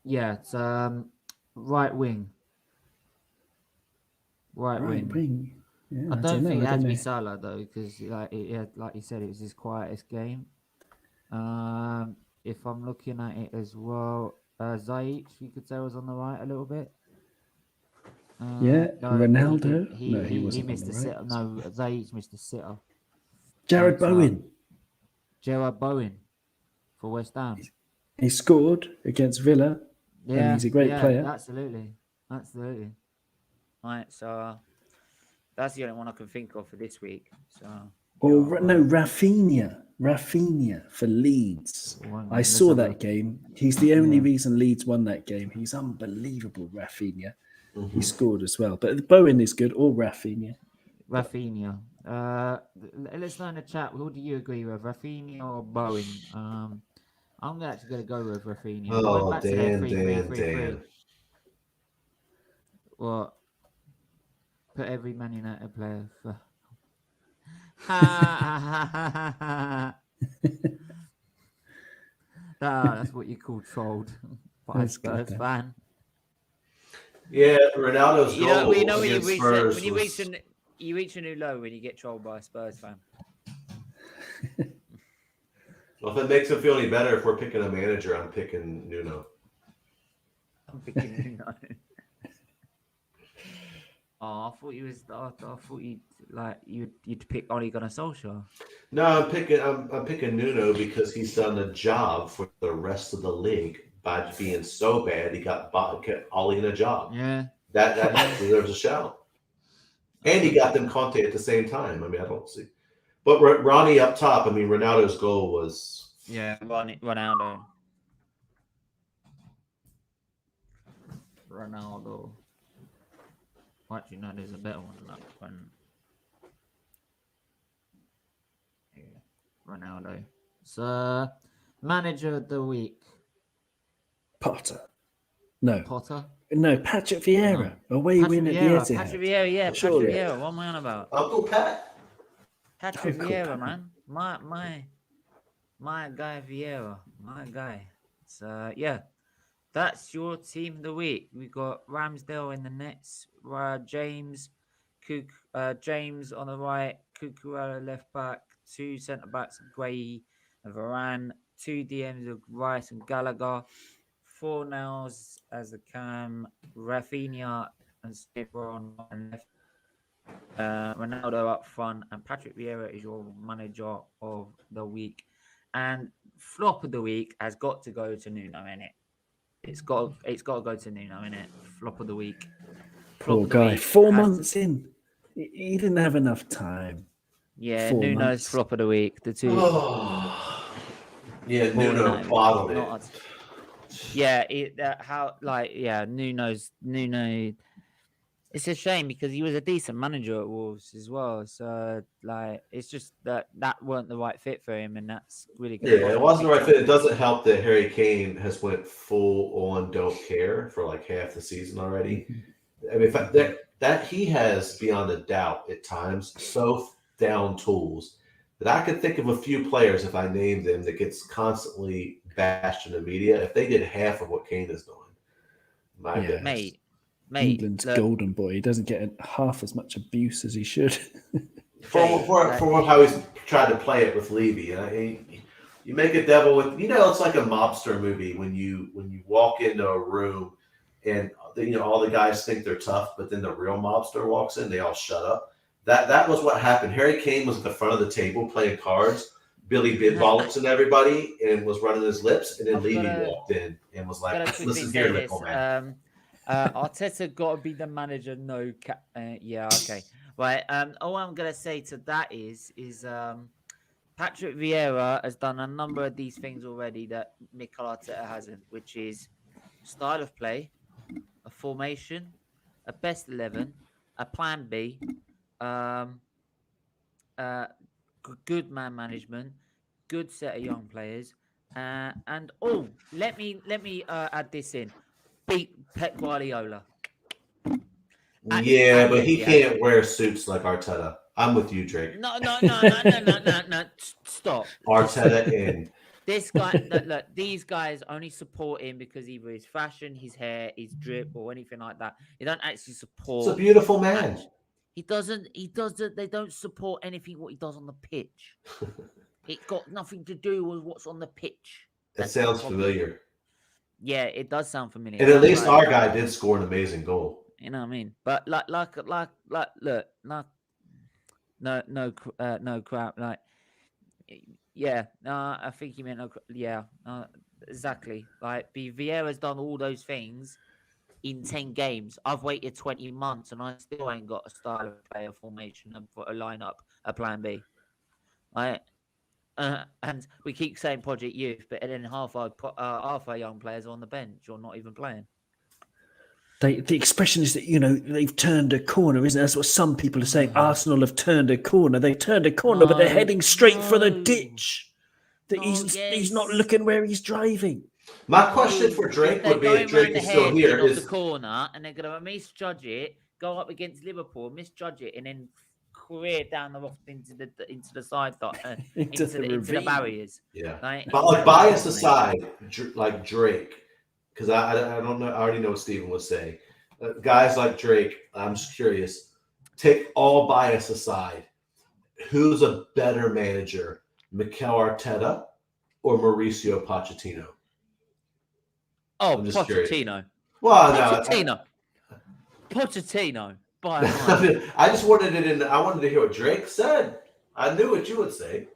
It's right wing. Right wing. Yeah, I don't think it had to be Salah though, because like you said, it was his quietest game. If I'm looking at it as well, Ziyech, you could say, was on the right a little bit. Ronaldo. He missed a sitter. No, Ziyech missed a sitter. Jared Bowen for West Ham. He scored against Villa. Yeah, and he's a great player. Absolutely. Right, so that's the only one I can think of for this week. So. Rafinha. Rafinha for Leeds. One I minute, saw let's have that game. He's the only Yeah. reason Leeds won that game. He's unbelievable, Rafinha. He Mhm. scored as well. But Bowen is good, or Rafinha. Rafinha. Let's know in the chat. Who do you agree with, Rafinha or Bowen? I'm actually gonna go with Rafinha. Going Oh, back to their Dan, 3-3-3-3. Dan. What? Put every Man United player for. Ha! That's what you call trolled by a That's good, Spurs then. fan. Yeah, Ronaldo's You know, goal you know when you against reach Spurs when you was. reach a new low when you get trolled by a Spurs fan. Well, if it makes him feel any better, if we're picking a manager, I'm picking Nuno. I'm picking Nuno. Oh, I thought you was. I thought you'd pick Ole Gunnar Solskjaer. No, I'm picking Nuno because he's done a job for the rest of the league by being so bad. He got kept Ollie in a job. Yeah. That deserves a shout. And he got them Conte at the same time. I mean, I don't see. But Ronnie up top. I mean, Ronaldo's goal was. Yeah, Ronaldo. Actually, no, there's a better one than that one. Yeah, Ronaldo. So, manager of the week. Potter. No. Potter. No, Patrick Vieira. Away win at the Etihad. Patrick Vieira, yeah, Surely. Patrick Vieira. What am I on about? Uncle Pat. Patrick Uncle Vieira, Pat. man. My guy Vieira. My guy. So yeah. That's your team of the week. We got Ramsdale in the nets, James on the right, Cucurella left back, two centre backs, Gray and Varane, two DMs of Rice and Gallagher, four nails as the cam, Rafinha and Smith were on left, Ronaldo up front, and Patrick Vieira is your manager of the week. And flop of the week has got to go to Nuno, innit? It's got to go to Nuno, innit? Flop of the week. Poor guy. 4 months in. He didn't have enough time. Yeah, 4 Nuno's months. flop of the week. The two. Oh. Yeah, Poor Nuno United. bottled it. Nuno. It's a shame because he was a decent manager at Wolves as well. So it's just that weren't the right fit for him, and that's really good. Yeah, it wasn't the right fit. It doesn't help that Harry Kane has went full on don't care for like half the season already. I mean, that he has beyond a doubt at times so down tools that I could think of a few players if I named them that gets constantly bashed in the media if they did half of what Kane is doing. My goodness. Mate, England's golden boy. He doesn't get half as much abuse as he should. For how he's tried to play it with Levy. You make a devil with it's like a mobster movie when you walk into a room and all the guys think they're tough, but then the real mobster walks in, they all shut up. That was what happened. Harry Kane was at the front of the table playing cards. Billy bit bollocks and everybody and was running his lips, and then Levy walked in and was like, "Listen here, little man." Arteta got to be the manager. No, yeah, okay. Right. All I'm gonna say to that is Patrick Vieira has done a number of these things already that Mikel Arteta hasn't, which is style of play, a formation, a best 11, a plan B, good man management, good set of young players, and let me add this in. Beat Pep Guardiola. But he can't wear suits like Arteta. I'm with you, Drake. No. Stop. Arteta in. This guy, look, these guys only support him because either his fashion, his hair, his drip, or anything like that. They don't actually support. He's a beautiful man. He doesn't. They don't support anything what he does on the pitch. It's got nothing to do with what's on the pitch. It sounds familiar. Yeah, it does sound familiar. And at least our guy did score an amazing goal. You know what I mean? But look, no crap. Like, yeah, I think he meant exactly. Like, Vieira's done all those things in 10 games. I've waited 20 months and I still ain't got a style of play, a formation, a lineup, a plan B. Right? And we keep saying Project Youth, but then half our young players are on the bench or not even playing. The expression is that, they've turned a corner, isn't it? That's what some people are saying. Arsenal have turned a corner. They've turned a corner, but they're heading straight for the ditch. He's not looking where he's driving. My question for Drake would be, if Drake is still here, is the corner, and they're going to misjudge it, go up against Liverpool, misjudge it, and then career down the rough into the side into the barriers. Yeah, like, but bias aside, like Drake, because I don't know, I already know what Steven would say. Guys like Drake, I'm just curious. Take all bias aside, who's a better manager, Mikel Arteta or Mauricio Pochettino? Oh, Pochettino. Well, Pochettino. I just wanted it I wanted to hear what Drake said. I knew what you would say.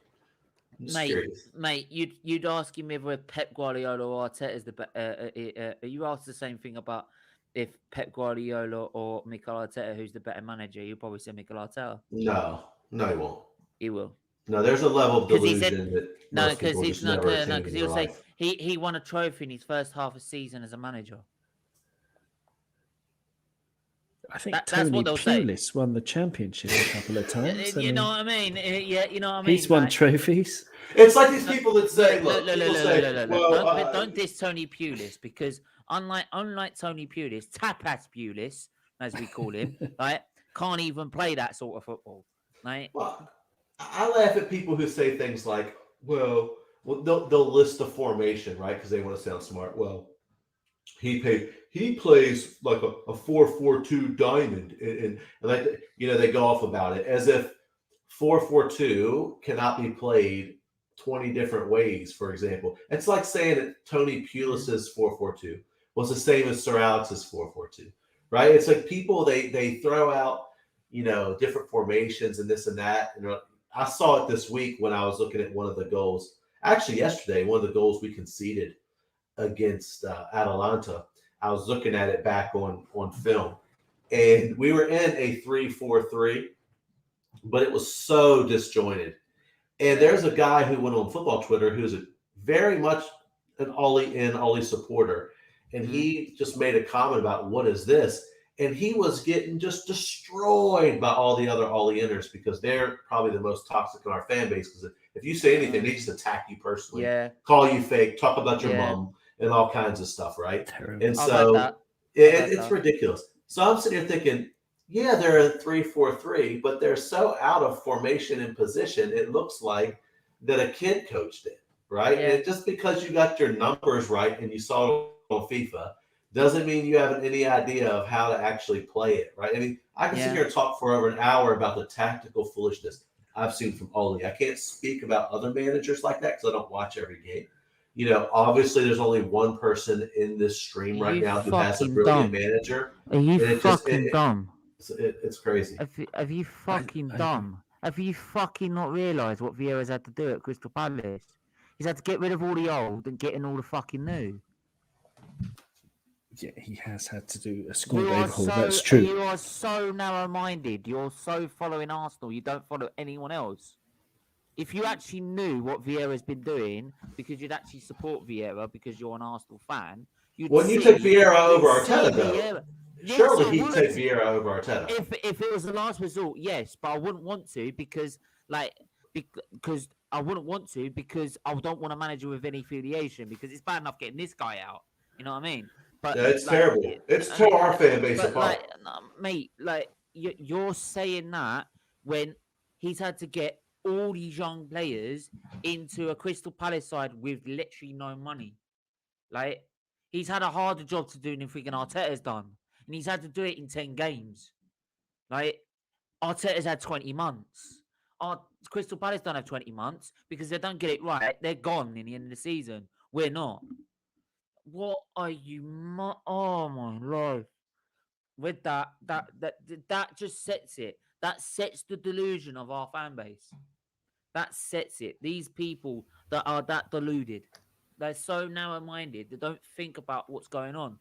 Mate, you'd ask him whether Pep Guardiola or Arteta is the better. You asked the same thing about if Pep Guardiola or Mikel Arteta, who's the better manager. You'll probably say Mikel Arteta. No, he won't. He will. No, there's a level of delusion because he'll say he won a trophy in his first half of season as a manager. I think Tony Pulis won the championship a couple of times. You know what I mean? Yeah, you know what I mean? He's won trophies. It's like these people that say, don't diss Tony Pulis, because unlike Tony Pulis, Tapas Pulis, as we call him, right, can't even play that sort of football. Right? Well, I laugh at people who say things like, well they'll list the formation, right, because they want to sound smart. Well, he plays like a 4-4-2 diamond, and like, they go off about it as if 4-4-2 cannot be played 20 different ways. For example, it's like saying that Tony Pulis's 4-4-2 was the same as Sir Alex's 4-4-2, right? It's like people they throw out different formations and this and that. I saw it this week when I was looking at one of the goals. Actually, yesterday, one of the goals we conceded against Atalanta. I was looking at it back on film, and we were in a 3-4-3, but it was so disjointed. And there's a guy who went on football Twitter who's very much an Ollie supporter, and he just made a comment about what is this, and he was getting just destroyed by all the other Ollie-inners because they're probably the most toxic in our fan base. Because if you say anything, they just attack you personally, call you fake, talk about your mom, and all kinds of stuff, right? Terrible. And so it's ridiculous. So I'm sitting here thinking, yeah, they're a 3-4-3, but they're so out of formation and position, it looks like that a kid coached it, right? Yeah. And just because you got your numbers right and you saw it on FIFA doesn't mean you have any idea of how to actually play it, right? I mean, I can sit here and talk for over an hour about the tactical foolishness I've seen from Ole. I can't speak about other managers like that because I don't watch every game. Obviously, there's only one person in this stream right now who has a brilliant manager. Are you fucking dumb? It's crazy. Have you fucking dumb? Have you fucking not realised what Vieira's had to do at Crystal Palace? He's had to get rid of all the old and get in all the fucking new. Yeah, he has had to do a squad overhaul. That's true. You are so narrow-minded. You're so following Arsenal. You don't follow anyone else. If you actually knew what Vieira's been doing, because you'd actually support Vieira because you're an Arsenal fan, wouldn't you take Vieira over Arteta, though? Surely he'd take Vieira over Arteta. If it was the last resort, yes, but I wouldn't want to because I wouldn't want to because I don't want to manage with any affiliation because it's bad enough getting this guy out. You know what I mean? But yeah, it's terrible. It's tore our fan base apart. Mate, you're saying that when he's had to get all these young players into a Crystal Palace side with literally no money. Like, he's had a harder job to do than freaking Arteta's done. And he's had to do it in 10 games. Like, Arteta's had 20 months. Crystal Palace don't have 20 months because they don't get it right. They're gone in the end of the season. We're not. What are you? Oh my Lord! With that just sets it. That sets the delusion of our fan base. That sets it. These people that are that deluded, they're so narrow-minded. They don't think about what's going on.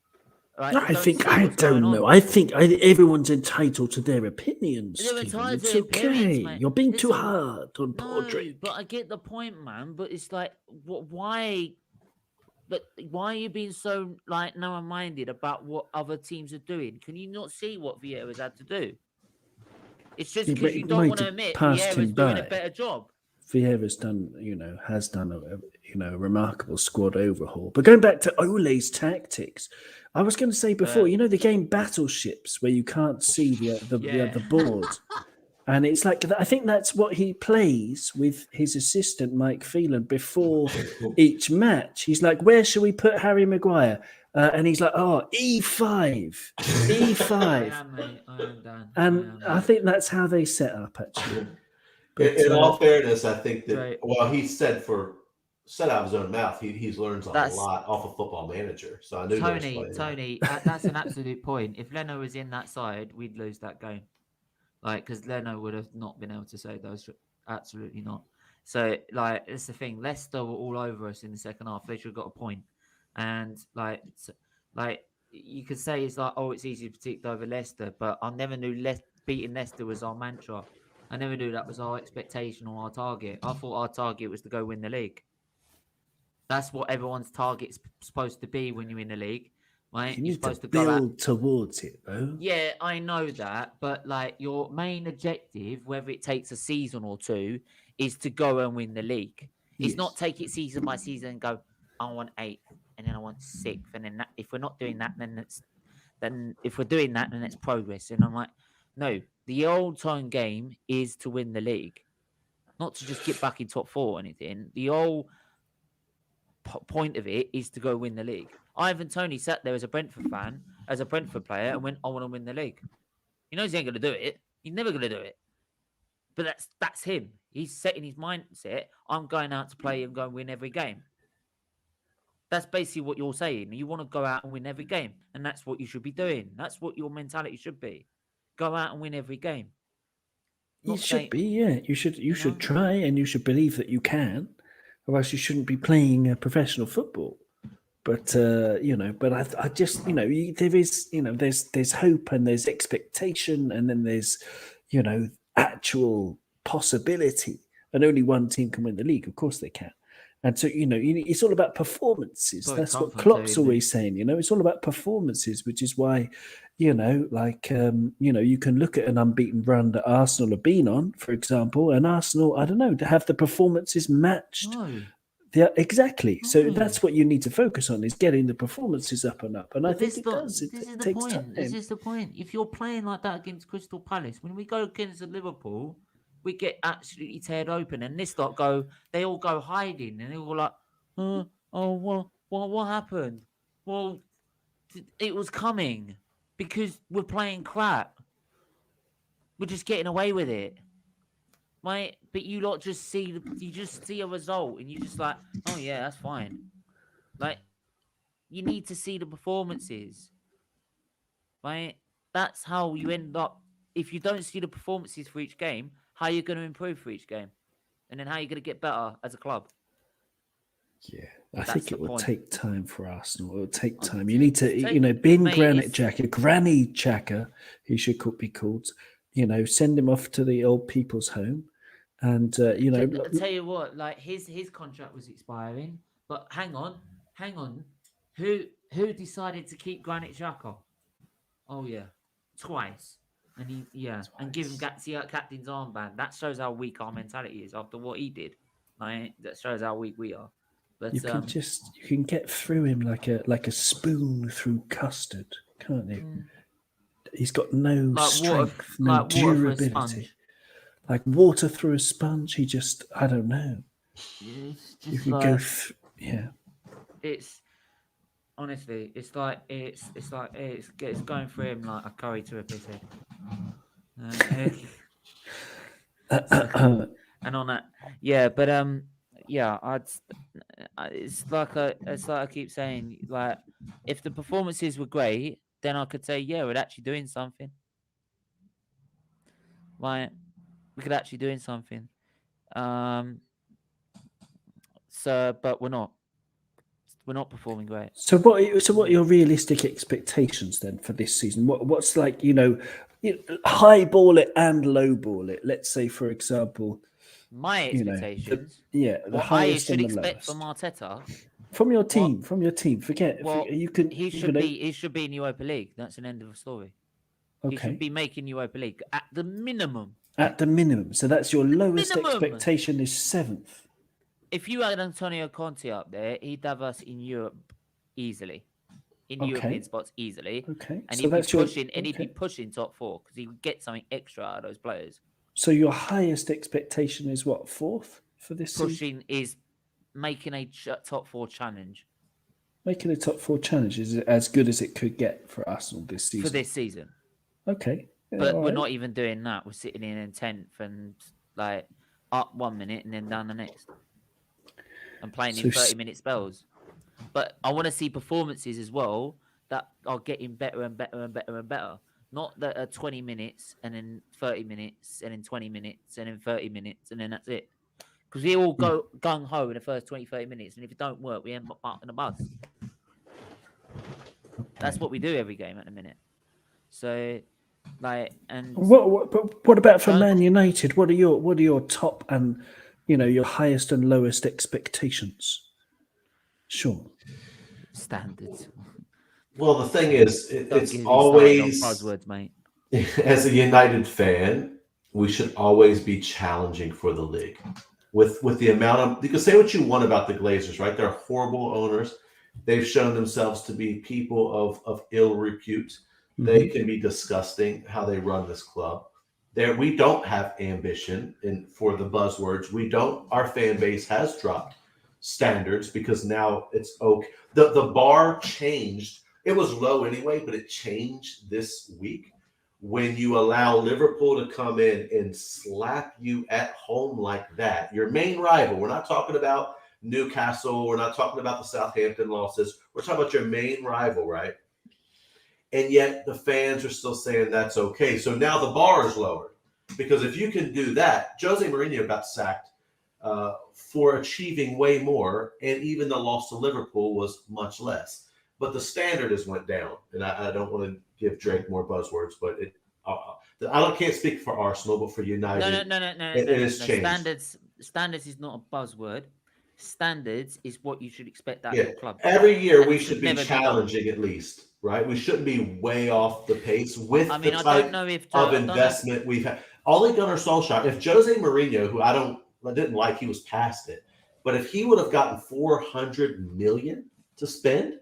Right? I Don't see I what's going don't on. know. I think everyone's entitled to their opinions, They're Stephen. entitled to It's their opinions, okay. mate. You're being too Listen, hard on no, Podrick. but I get the point, man. But it's like, why? But why are you being so like narrow-minded about what other teams are doing? Can you not see what Vieira's had to do? It's just Yeah, but because you it don't might want to have admit passed Vieira's him doing a by. better job. Vieira's done, has done a remarkable squad overhaul. But going back to Ole's tactics, I was going to say before, the game Battleships where you can't see the Yeah. other board, and it's like I think that's what he plays with his assistant Mike Phelan before each match. He's like, "Where should we put Harry Maguire?" And he's like, "Oh, E5, E5." I am, mate. I am, Dan. And I think that's how they set up actually. But, in all fairness, I think that Right. he said out of his own mouth, he's learned a lot off of Football Manager. So I knew Tony, that's an absolute point. If Leno was in that side, we'd lose that game. Like, because Leno would have not been able to say those. Absolutely not. So, like, it's the thing. Leicester were all over us in the second half. They should have got a point. And like you could say it's like, oh, it's easy to predict over Leicester, but I never knew beating Leicester was our mantra. I never knew that was our expectation or our target. I thought our target was to go win the league. That's what everyone's target's supposed to be when you win the league, right? You You're need to supposed to go out build towards it, though. Yeah, I know that, but like your main objective, whether it takes a season or two, is to go and win the league. It's not take it season by season and go, I want 8th, and then I want 6th, and then if we're not doing that, then if we're doing that, then it's progress. And I'm like, no, the old time game is to win the league, not to just get back in top 4 or anything. The whole point of it is to go win the league. Ivan Toney sat there as a Brentford fan, as a Brentford player, and went, I want to win the league. He knows he ain't going to do it. He's never going to do it. But that's him. He's setting his mindset. I'm going out to play and go and win every game. That's basically what you're saying. You want to go out and win every game. And that's what you should be doing. That's what your mentality should be. Go out and win every game. You should be, yeah. You should try, and you should believe that you can. Or else you shouldn't be playing professional football. But but I just there is there's hope and there's expectation, and then there's actual possibility, and only one team can win the league. Of course they can. And so it's all about performances. But That's what Klopp's always saying. It's all about performances, which is why you can look at an unbeaten run that Arsenal have been on, for example, and Arsenal, I don't know, to have the performances matched. No. Yeah, exactly. So that's what you need to focus on, is getting the performances up and up. And I think it does. It takes time. This is the point. If you're playing like that against Crystal Palace, when we go against Liverpool, we get absolutely teared open. And this lot they all go hiding, and they're all like, what happened? Well, it was coming because we're playing crap. We're just getting away with it. Right, but you lot just see a result, and you just like, oh yeah, that's fine. Like, you need to see the performances, right? That's how you end up. If you don't see the performances for each game, how are you going to improve for each game, and then how are you going to get better as a club? Yeah, I think it will take time for Arsenal. It will take time. You need to, Granit Granny Xhaka, he should be called. Send him off to the old people's home. And I'll tell you what, like his contract was expiring, but hang on, who decided to keep Granit Xhaka? Oh yeah, twice, and and give him captain's armband. That shows how weak our mentality is after what he did. Right, that shows how weak we are. But you can get through him like a spoon through custard, can't you? He's got no strength, no durability. Like water through a sponge, I don't know. You could go, It's honestly, it's going through him like a curry to a piss head. And on that, it's like I keep saying, like, if the performances were great, then I could say, yeah, we're actually doing something. Right. We could actually doing something. But we're not. We're not performing great. So what are your realistic expectations then for this season? What's like, high ball it and low ball it? Let's say, for example, My expectations. the What I highest should and the expect lowest. from Arteta. From your team. Forget. Well, You can. he should be in Europa League. That's an end of the story. He should Okay. be making Europa League at the minimum. At the minimum. So that's your lowest Minimum. expectation is 7th. If you had Antonio Conte up there, he'd have us in Europe easily, in European spots easily. Okay. And So he'd be that's pushing, and he'd be pushing top 4 because he would get something extra out of those players. So your highest expectation is what, 4th for this season? Pushing is making a top 4 challenge. Making a top 4 challenge is as good as it could get for Arsenal this season. For this season. Okay. Yeah, But all we're right. not even doing that. We're sitting in 10th and like up 1 minute and then down the next. And playing in 30-minute spells. But I want to see performances as well that are getting better and better and better and better. Not that are 20 minutes and then 30 minutes and then 20 minutes and then 30 minutes and then that's it. Because we all go gung-ho in the first 20, 30 minutes. And if it don't work, we end up in a bus. That's what we do every game at the minute. So, like, and what about for Man United? What are your top and your highest and lowest expectations? Sure. Standards. Well, the thing is, it's Don't always buzzwords, mate. As a United fan, we should always be challenging for the league. With the amount of, you can say what you want about the Glazers, right? They're horrible owners. They've shown themselves to be people of ill repute. Mm-hmm. They can be disgusting how they run this club. We don't have ambition, and for the buzzwords, our fan base has dropped standards because now it's okay. The bar changed. It was low anyway, but it changed this week when you allow Liverpool to come in and slap you at home like that. Your main rival. We're not talking about Newcastle. We're not talking about the Southampton losses. We're talking about your main rival, right? And yet the fans are still saying that's okay. So now the bar is lowered because if you can do that, Jose Mourinho got sacked for achieving way more, and even the loss to Liverpool was much less. But the standard has went down, and I don't want to give Drake more buzzwords, but can't speak for Arsenal, but for United, No. It has changed. Standards is not a buzzword. Standards is what you should expect out of your club. Every year we should be challenging at least, right? We shouldn't be way off the pace with the type of investment we've had. Ole Gunnar Solskjaer, if Jose Mourinho, who I didn't like, he was past it, but if he would have gotten 400 million to spend,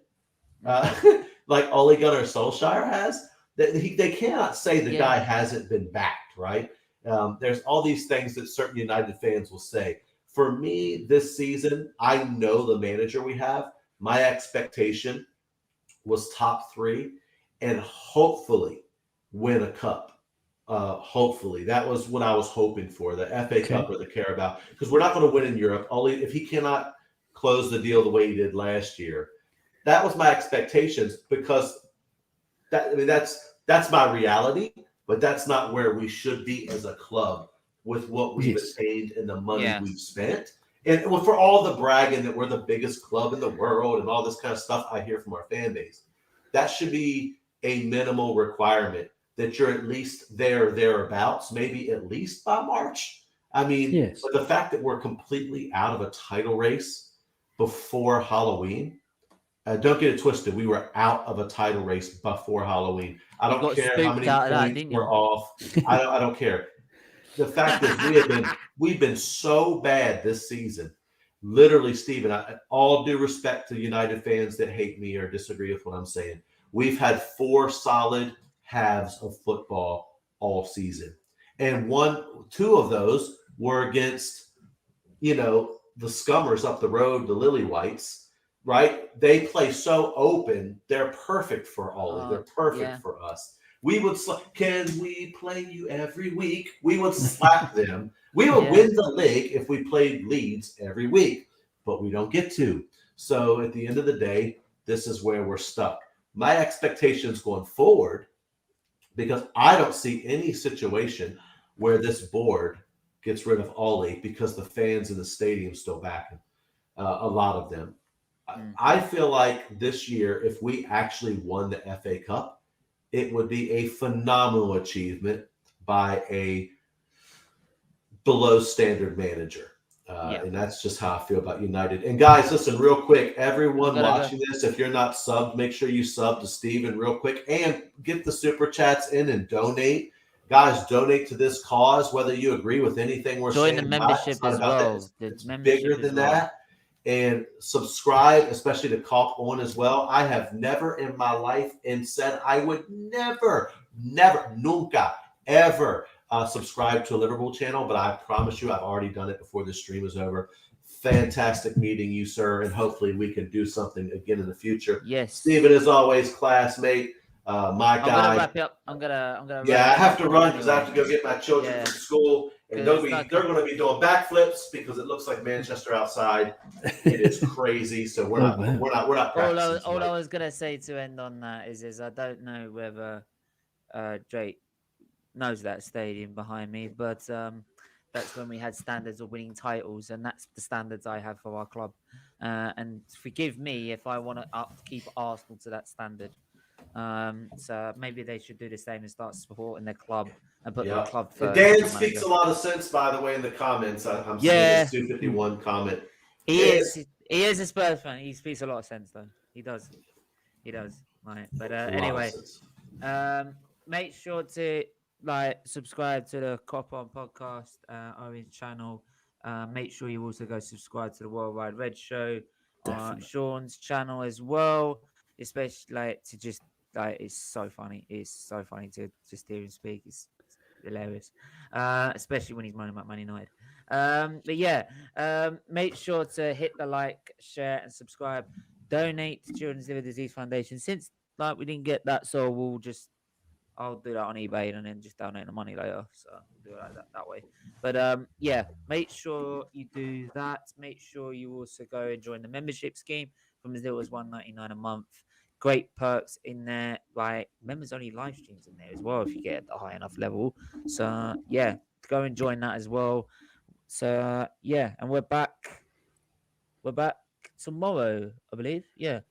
like Ole Gunnar Solskjaer has, they cannot say the guy hasn't been backed, right? There's all these things that certain United fans will say. For me, this season, I know the manager we have. My expectation was top 3 and hopefully win a cup. Hopefully. That was what I was hoping for, the FA Cup or the Carabao. Because we're not going to win in Europe. Only if he cannot close the deal the way he did last year. That was my expectations because that's my reality, but that's not where we should be as a club with what we've attained and the money we've spent. And for all the bragging that we're the biggest club in the world and all this kind of stuff I hear from our fan base, that should be a minimal requirement that you're at least thereabouts, maybe at least by March. I mean, but the fact that we're completely out of a title race before Halloween, don't get it twisted. We were out of a title race before Halloween. I don't care how many points we're off. I don't care. The fact is we've been so bad this season. Literally, Steven, all due respect to United fans that hate me or disagree with what I'm saying, we've had 4 solid halves of football all season. And 2 of those were against, the scummers up the road, the Lily Whites, right? They play so open. They're perfect for Ollie. They're perfect for us. We would can we play you every week? We would slap them. We would win the league if we played Leeds every week, but we don't get to. So at the end of the day, this is where we're stuck. My expectations going forward, because I don't see any situation where this board gets rid of Ollie because the fans in the stadium still back him, a lot of them. I feel like this year, if we actually won the FA Cup, it would be a phenomenal achievement by a below standard manager. And that's just how I feel about United. And guys, listen, real quick, everyone watching this, if you're not subbed, make sure you sub to Steven real quick and get the super chats in and donate. Guys, donate to this cause, whether you agree with anything we're saying. Join the membership as well. It's bigger than that. And subscribe, especially to Cop On as well. I have never in my life and said I would never, nunca, ever subscribe to a Liverpool channel, but I promise you I've already done it before this stream is over. Fantastic meeting you, sir, and hopefully we can do something again in the future. Yes. Steven, as always, classmate, my guy. I'm gonna wrap it up. I'm gonna. Yeah, I have to run because I have to go get my children from school, and they're going to be doing backflips because it looks like Manchester outside. It is crazy, so we're not practicing. All I was gonna say to end on that is I don't know whether Drake knows that stadium behind me, but that's when we had standards of winning titles, and that's the standards I have for our club. And forgive me if I want to keep Arsenal to that standard. So maybe they should do the same and start supporting their club and put their club first. Dan speaks a lot of sense, by the way, in the comments. I'm seeing this 251 comment. He is a Spurs fan. He speaks a lot of sense, though. He does. Right. But anyway, make sure to subscribe to the Cop On podcast, Orange channel. Make sure you also go subscribe to the Worldwide Red Show, Sean's channel as well. Especially to just it's so funny. It's so funny to just hear him speak. It's hilarious, especially when he's moaning about Man United. But yeah, make sure to hit the like, share, and subscribe. Donate to Children's Liver Disease Foundation. Since we didn't get that, so I'll do that on eBay and then just donate the money later. So I'll do it like that way. But yeah, make sure you do that. Make sure you also go and join the membership scheme from as little as $1.99 a month. Great perks in there, members only live streams in there as well if you get at the high enough level. So yeah, go and join that as well. So yeah, and we're back tomorrow, I believe. Yeah,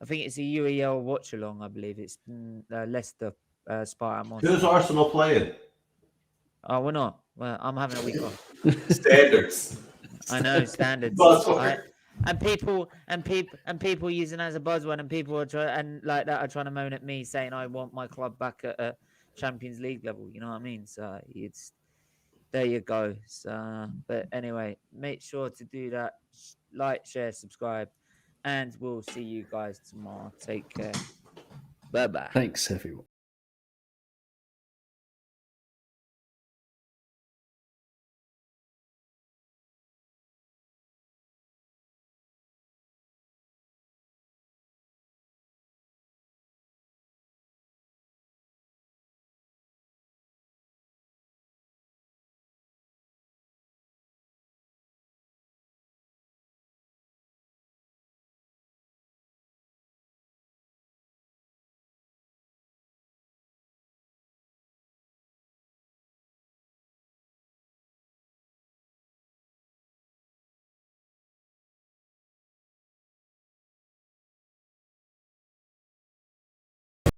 I think it's a UEL watch along. I believe it's Leicester. Spartan. Who's Arsenal playing? Oh, we're not. Well, I'm having a week off. Standards. I know standards. And people using it as a buzzword, and people are trying to moan at me saying I want my club back at a Champions League level. You know what I mean? So it's there you go. So, but anyway, make sure to do that. Like, share, subscribe, and we'll see you guys tomorrow. Take care. Bye bye. Thanks, everyone.